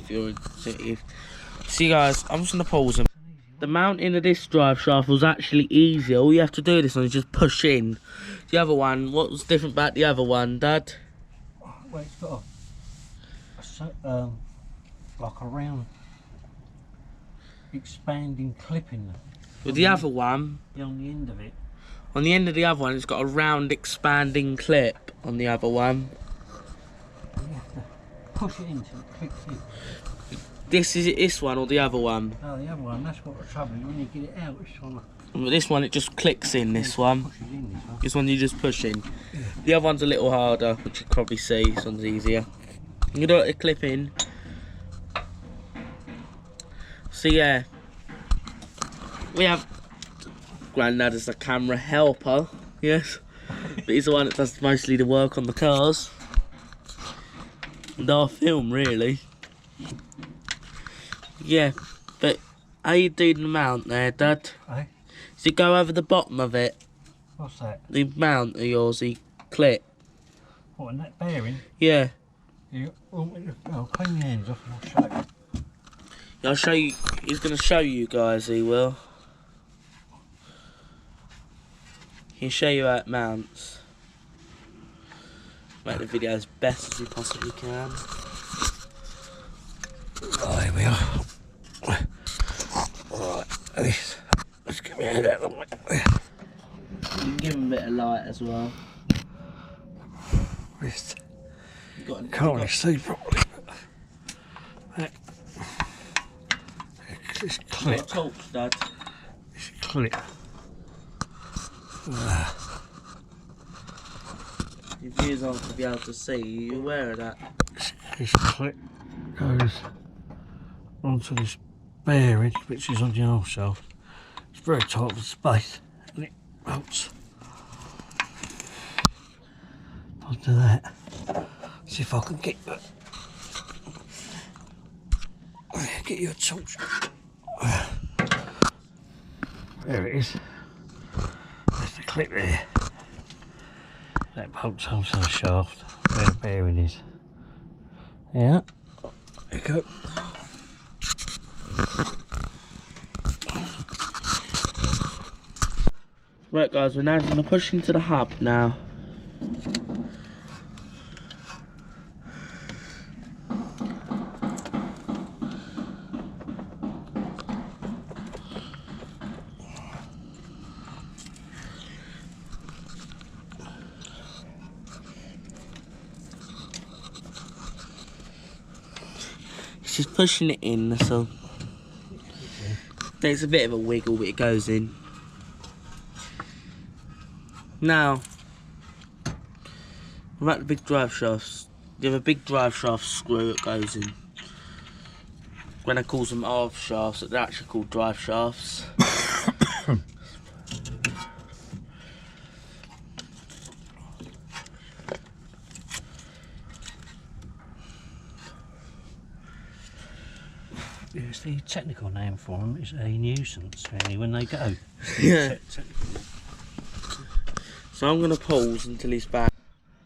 guys, I'm just gonna pause them. The mounting of this drive shaft was actually easy. All you have to do this one is just push in. The other one, what was different about the other one, Dad? Well, it's got like a round expanding clip in there. With the other one, On the end of it. on the end of the other one, it's got a round expanding clip on the other one. You have to push it in till it clicks in. This one or the other one? Oh, the other one, that's what the trouble is. When you get it out, it's trying to This one, it just clicks in, this one. push it in, this one. This one you just push in. Yeah. The other one's a little harder, which you can probably see. This one's easier. You can do it a clip in. So yeah, we have Grandad as the camera helper, yes. But he's the one that does mostly the work on the cars. And our film, really. Yeah, but how you do the mount there, Dad? Eh? Does it go over the bottom of it? What's that? The mount of yours, the clip? What, and that bearing? Yeah. I'll clean your hands off and I'll show you. I'll show you, he's going to show you guys, he will. He'll show you how it mounts. Make the video as best as you possibly can. Oh, here we are. Right, let's get my head out of the way. You can give him a bit of light as well. Wrist. Can't Can't really see properly, but this clip. torch, Dad. This clip. Your viewers aren't to be able to see. Are you aware of that? This clip goes onto this bearing, which is on the arm shaft. It's very tight with space, and it bolts onto that. See if I can get you a torch. There it is. There's the clip there. That bolts onto the shaft where the bearing is. Yeah. There you go. Right guys, we're now going to push into the hub now. just pushing it in, that's all. There's a bit of a wiggle, but it goes in. Now, about the big drive shafts. You have a big drive shaft screw that goes in. When I call them half shafts, they're actually called drive shafts. It's the technical name for them. It's a nuisance, really, when they go. Yeah. So I'm going to pause until he's back.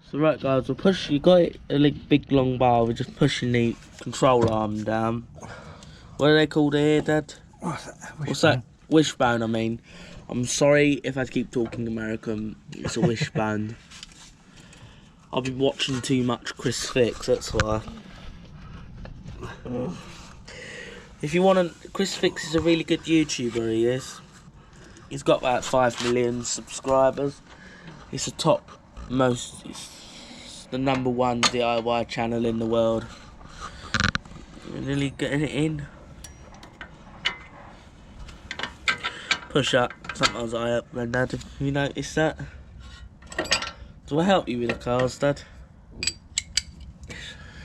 So right guys, we'll push, you got it, a big long bar, we're just pushing the control arm down. What are they called here, Dad? What's that? Wishbone, I mean. I'm sorry if I keep talking American, it's a wishbone. I've been watching too much Chris Fix, that's why. If you want to, Chris Fix is a really good YouTuber, he is. He's got about 5 million subscribers. It's the top most, it's the #1 DIY channel in the world. You're really getting it in. Push up, sometimes I up, Dad, have you noticed that? Do I help you with the cars, Dad?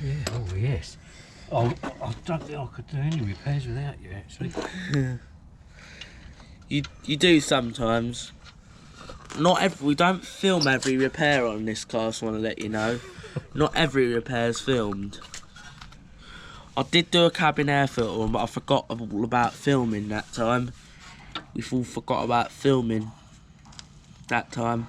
Yeah, oh yes. I don't think I could do any repairs without you, actually. You do sometimes. We don't film every repair on this car, so I want to let you know. Not every repair is filmed. I did do a cabin air filter, but I forgot all about filming that time. We all forgot about filming that time.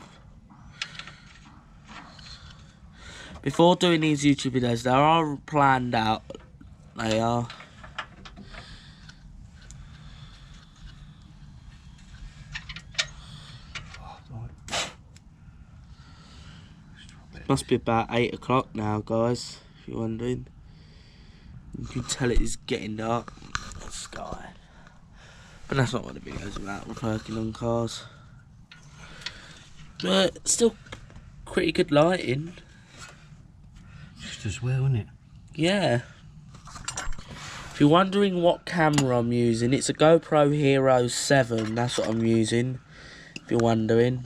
Before doing these YouTube videos, they are planned out. They are. Must be about 8 o'clock now, guys, if you're wondering. You can tell it is getting dark. The sky. But that's not what the video's about, we're working on cars. But still pretty good lighting. Just as well, isn't it? Yeah. If you're wondering what camera I'm using, it's a GoPro Hero 7, that's what I'm using, if you're wondering.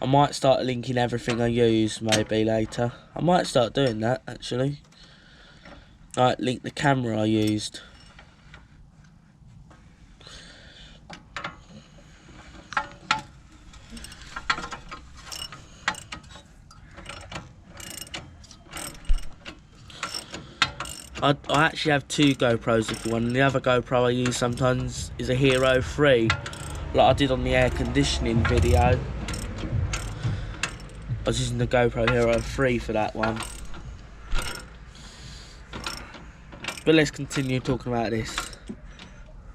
I might start linking everything I use maybe later. I might start doing that actually. Like link the camera I used. I actually have 2 GoPros if you want, and the other GoPro I use sometimes is a Hero 3, like I did on the air conditioning video. I was using the GoPro Hero 3 for that one. But let's continue talking about this.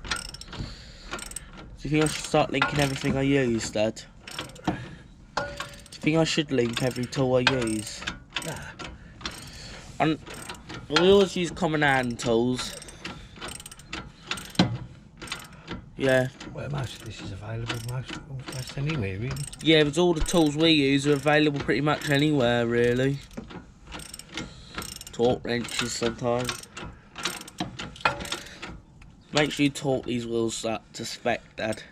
Do you think I should start linking everything I use, Dad? Do you think I should link every tool I use? And we always use common hand tools. Yeah. Well, most of this is available most anywhere, really. Yeah, but all the tools we use are available pretty much anywhere, really. Torque wrenches sometimes. Make sure you torque these wheels up to spec, Dad.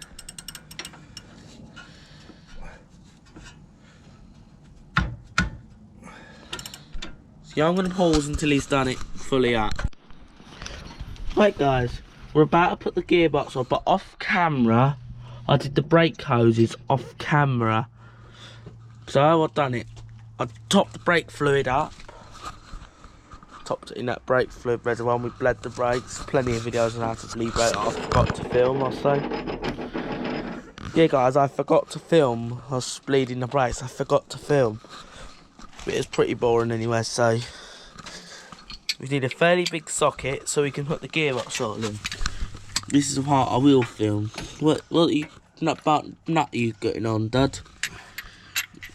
So yeah, I'm going to pause until he's done it fully up. Right guys, we're about to put the gearbox on, but off camera, I did the brake hoses off camera. So how I've done it, I topped the brake fluid up. Topped it in that brake fluid reservoir, and we bled the brakes. Plenty of videos on how to bleed brake. I forgot to film, I'll say. Yeah guys, I forgot to film. I was bleeding the brakes, I forgot to film. But it's pretty boring anyway, so we need a fairly big socket so we can put the gearbox all in. This is the part I will film. What you nut you getting on, Dad?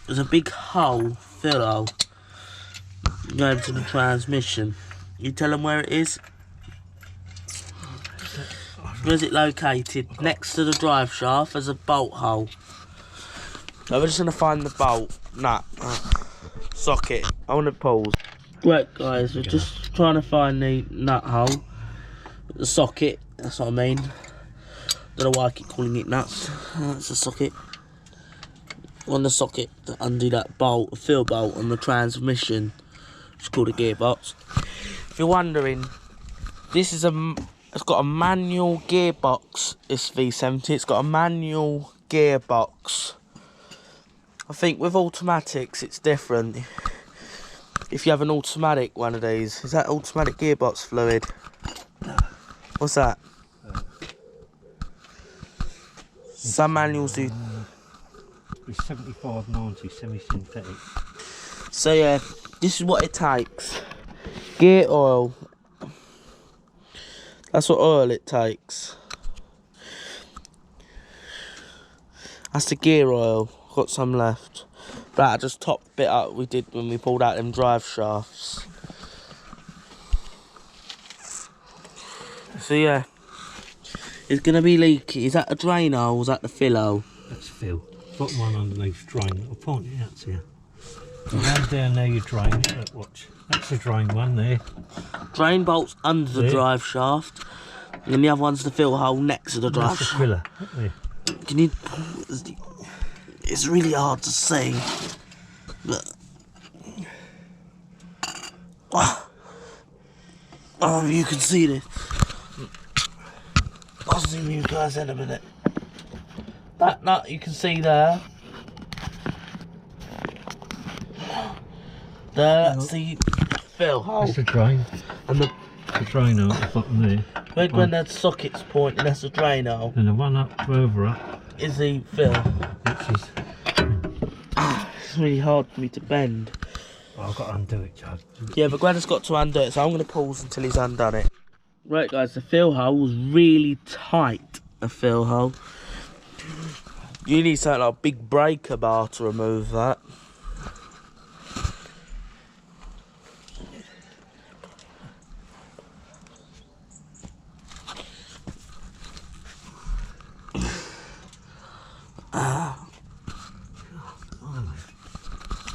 There's a big hole, fill hole, going to the transmission. You tell them where it is. Where's it located? Next to the drive shaft, there's a bolt hole. So we're just gonna find the bolt, nut, socket. I want to pause. Right, guys, we're just trying to find the nut hole, the socket. That's what I mean. Don't know why I keep calling it nuts. It's a socket. On the socket to undo that bolt, a fill bolt on the transmission. It's called a gearbox. If you're wondering, this is it's got a manual gearbox. This V70. It's got a manual gearbox. I think with automatics it's different. If you have an automatic one of these, is that automatic gearbox fluid? What's that? Some manuals do. It's 7590 semi-synthetic. So yeah, this is what it takes. Gear oil. That's what oil it takes. That's the gear oil. Got some left. But I just topped bit up we did when we pulled out them drive shafts. So yeah, it's gonna be leaky. Is that a drain hole or is that the fill hole? That's fill. Bottom one underneath drain. I'll point it out to you. Around down there you drain it. Look, watch. That's the drain one there. Drain bolt's under the drive shaft, and the other one's the fill hole next to the drive That's the shaft. filler. Look there. Can you? It's really hard to see. But oh, you can see this. I'll zoom you guys in a minute. That nut you can see there. That's the fill hole. That's the drain. And the drain hole at the bottom there. big when that socket's pointing, that's the drain hole. And the one up further up Is the fill. which is. It's really hard for me to bend. Oh, I've got to undo it, Chad. Yeah, but Granny's got to undo it, so I'm going to pause until he's undone it. Right, guys, the fill hole was really tight, a fill hole. You need something like a big breaker bar to remove that.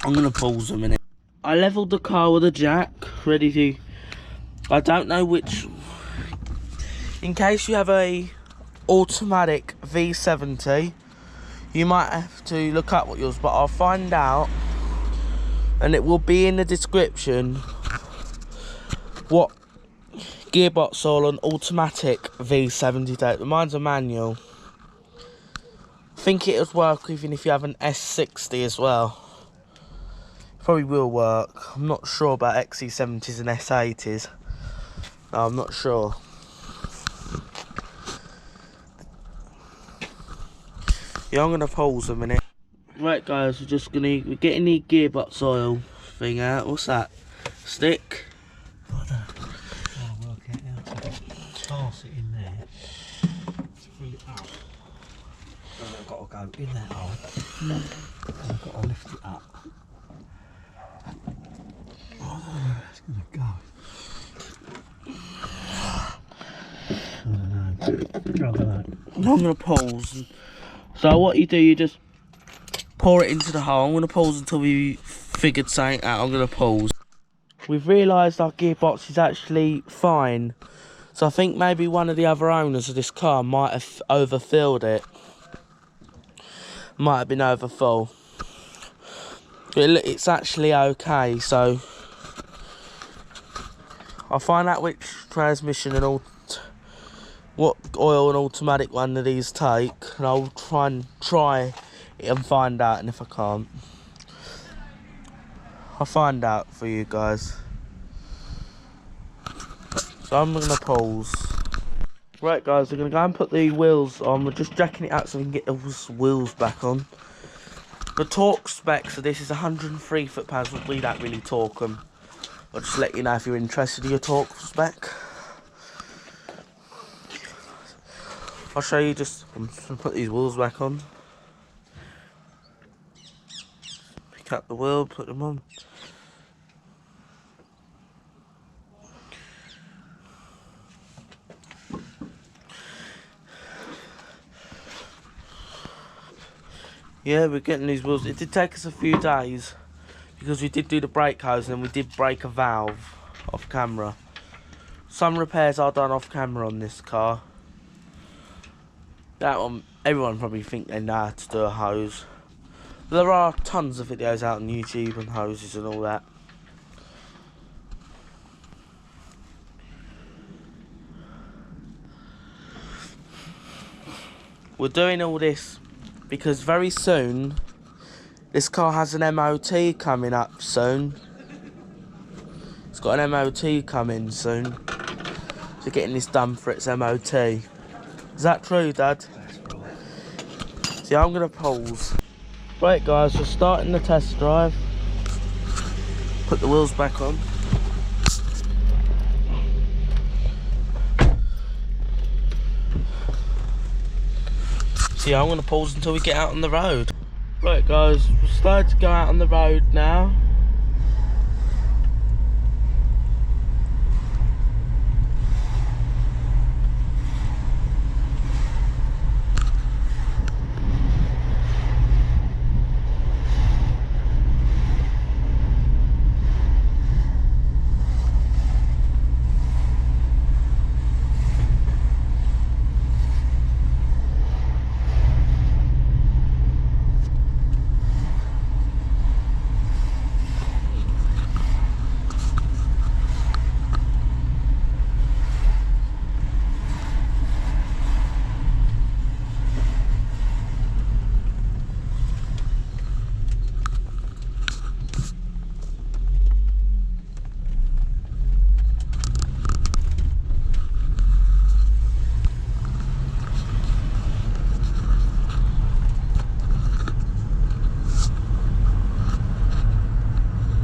I'm going to pause a minute. I levelled the car with a jack, ready to... I don't know which... In case you have a automatic V70, you might have to look up what yours, but I'll find out, and it will be in the description what gearbox oil an automatic V70 takes. Mine's a manual. I think it would work even if you have an S60 as well. Probably will work. I'm not sure about XC70s and S80s. No, I'm not sure. Yeah, I'm gonna pause a minute. Right, guys, we're getting the gearbox oil thing out. What's that? Stick. I don't work it out. So pass it in there. To fill it up. And I've got to go in that hole. And I've got to lift it up. I don't know where that's going to go. I don't know. I'm going to pause. So what you do, you just pour it into the hole. I'm going to pause until we figured something out. I'm going to pause. We've realised our gearbox is actually fine. So I think maybe one of the other owners of this car might have overfilled it. Might have been overfull. It's actually okay, so I'll find out which transmission and what oil an automatic one of these take, and I'll try it and find out, and if I can't, I'll find out for you guys. So I'm gonna pause. Right, guys, we're gonna go and put the wheels on. We're just jacking it out so we can get those wheels back on. The torque specs of this is 103 foot-pounds, but we don't really torque them. I'll just let you know if you're interested in your torque spec. I'll show you I'm just going to put these wheels back on. Pick up the wheel, put them on. Yeah, we're getting these wheels. It did take us a few days because we did do the brake hose and we did break a valve off camera. Some repairs are done off camera on this car. That one, everyone probably think they know how to do a hose. But there are tons of videos out on YouTube and hoses and all that. We're doing all this because very soon this car has an MOT coming up soon. It's got an MOT coming soon. So getting this done for its MOT. Is that true, Dad? That's right. See, I'm going to pause. Right guys, we're starting the test drive. Put the wheels back on. See, I'm going to pause until we get out on the road. Right guys, we're starting to go out on the road now.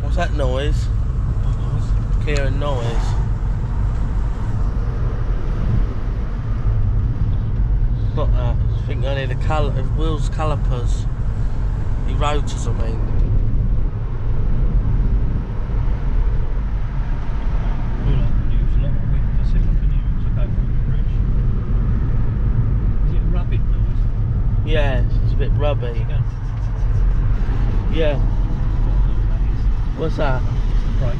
What's that noise? Hearing noise. It's not that. I think I need the wheels calipers. The rotors, I mean. Yeah, it's a bit rubby. Yeah. What's that? Right.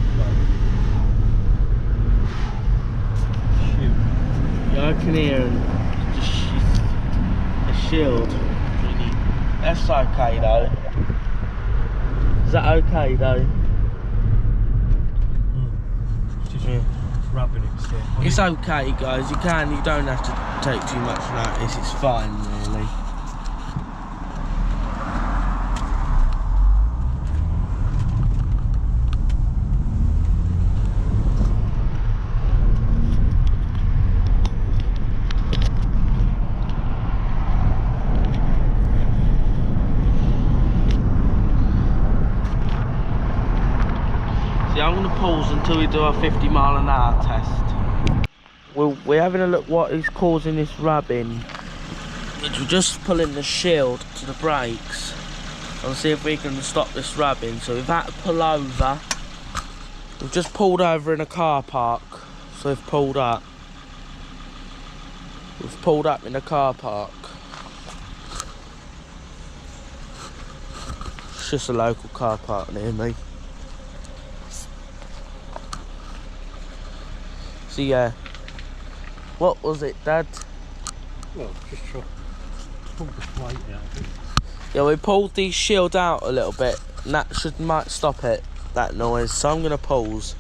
Yeah, I can hear a shield. That's okay though. Is that okay though? It's just Yeah. rubbing it still. It's okay guys, you don't have to take too much notice, it's fine really. I'm going to pause until we do our 50-mile-an-hour test. We're having a look what is causing this rubbing. We're just pulling the shield to the brakes and see if we can stop this rubbing. So we've had to pull over. We've just pulled over in a car park. So we've pulled up. We've pulled up in a car park. It's just a local car park near me. So yeah, what was it, Dad? Well, just try pull the plate out of it. Yeah, we pulled the shield out a little bit, and that might stop it, that noise. So I'm gonna pause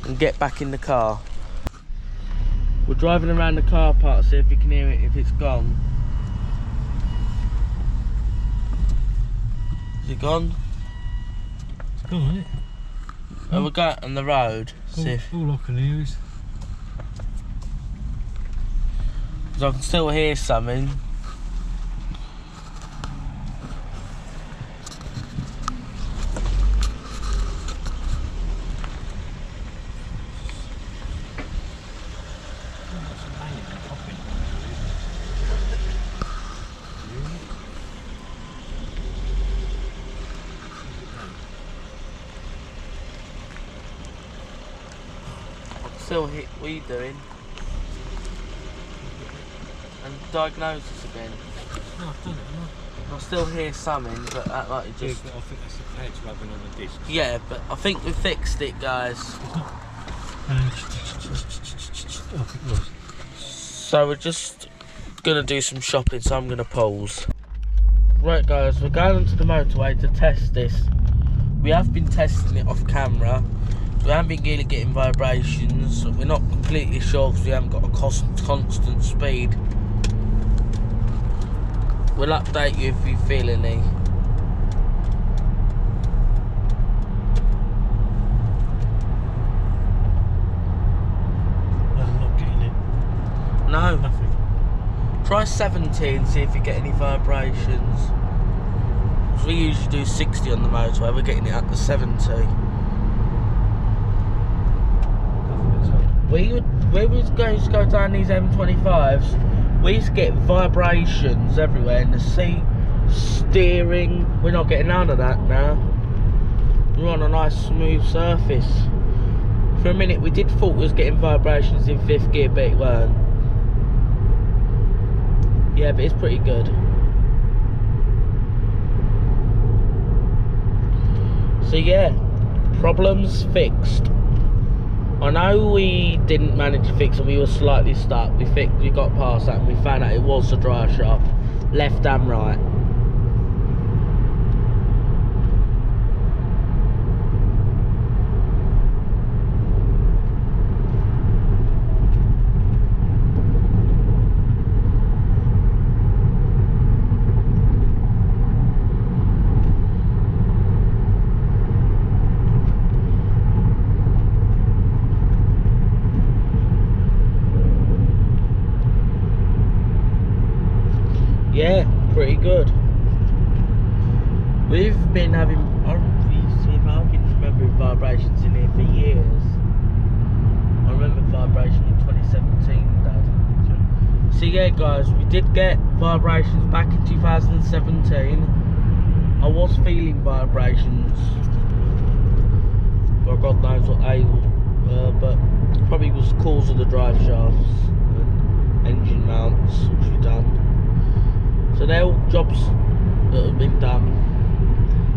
and get back in the car. We're driving around the car park, see if we can hear it if it's gone. Is it gone? It's gone, isn't it? Oh, we're going on the road. See if, all I can hear is. because I can still hear something. Still hit. What are you doing? And diagnosis again. No, I've done it, I still hear something, but that like it just. Yeah, I think that's the pads rubbing on the disc. Yeah, but I think we fixed it, guys. So we're just gonna do some shopping, so I'm gonna pause. Right, guys, we're going onto the motorway to test this. We have been testing it off camera. We haven't been really getting vibrations. We're not completely sure because we haven't got a constant speed. We'll update you if we feel any. I'm not getting it. No. Nothing. Try 70 and see if you get any vibrations. Because we usually do 60 on the motorway. We're getting it up to 70. We was going to go down these M25s. We used to get vibrations everywhere in the seat, steering. We're not getting none of that now. We're on a nice smooth surface. For a minute we did thought we was getting vibrations in 5th gear, but it weren't. Yeah, but it's pretty good. So yeah, problems fixed. I know we didn't manage to fix it, we were slightly stuck. We got past that and we found out it was the drive shaft, left and right. Yeah, pretty good. We've been having, I've been remembering vibrations in here for years. I remember vibration in 2017, Dad. So yeah, guys, we did get vibrations back in 2017. I was feeling vibrations. Well, God knows what they were, but probably was the cause of the drive shafts and engine mounts, which we've done. So they're all jobs that have been done.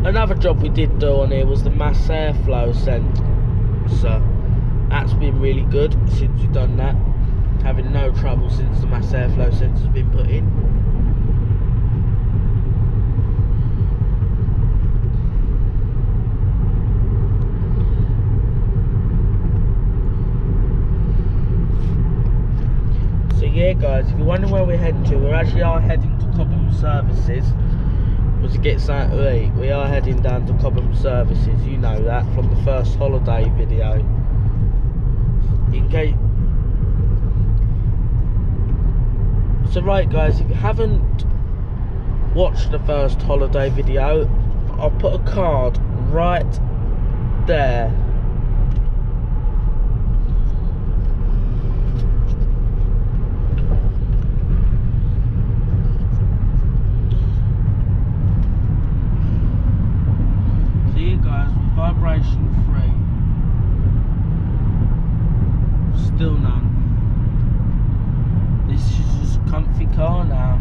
Another job we did do on here was the mass airflow sensor. That's been really good since we've done that. Having no trouble since the mass airflow sensor's been put in. So yeah, guys, if you're wondering where we're heading to, we actually are heading to Cobham Services. Was to get something to eat. We are heading down to Cobham Services. You know that from the first holiday video. In case. So right, guys, if you haven't watched the first holiday video, I'll put a card right there. Vibration free. Still none. This is just a comfy car now.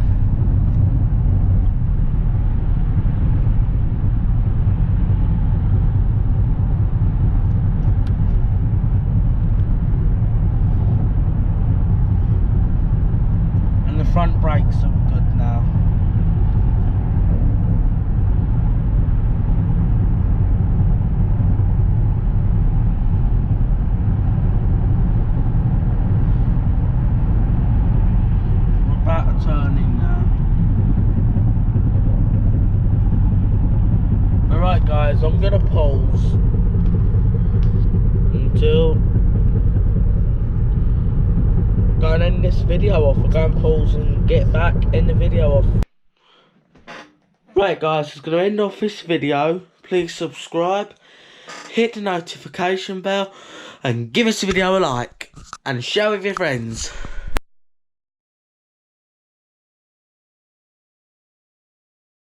And the front brakes are good now. Turning now. Alright guys, I'm gonna pause until go and end this video off. I'll go and pause and get back, end the video off. Right guys, it's gonna end off this video. Please subscribe, hit the notification bell and give this video a like and share with your friends.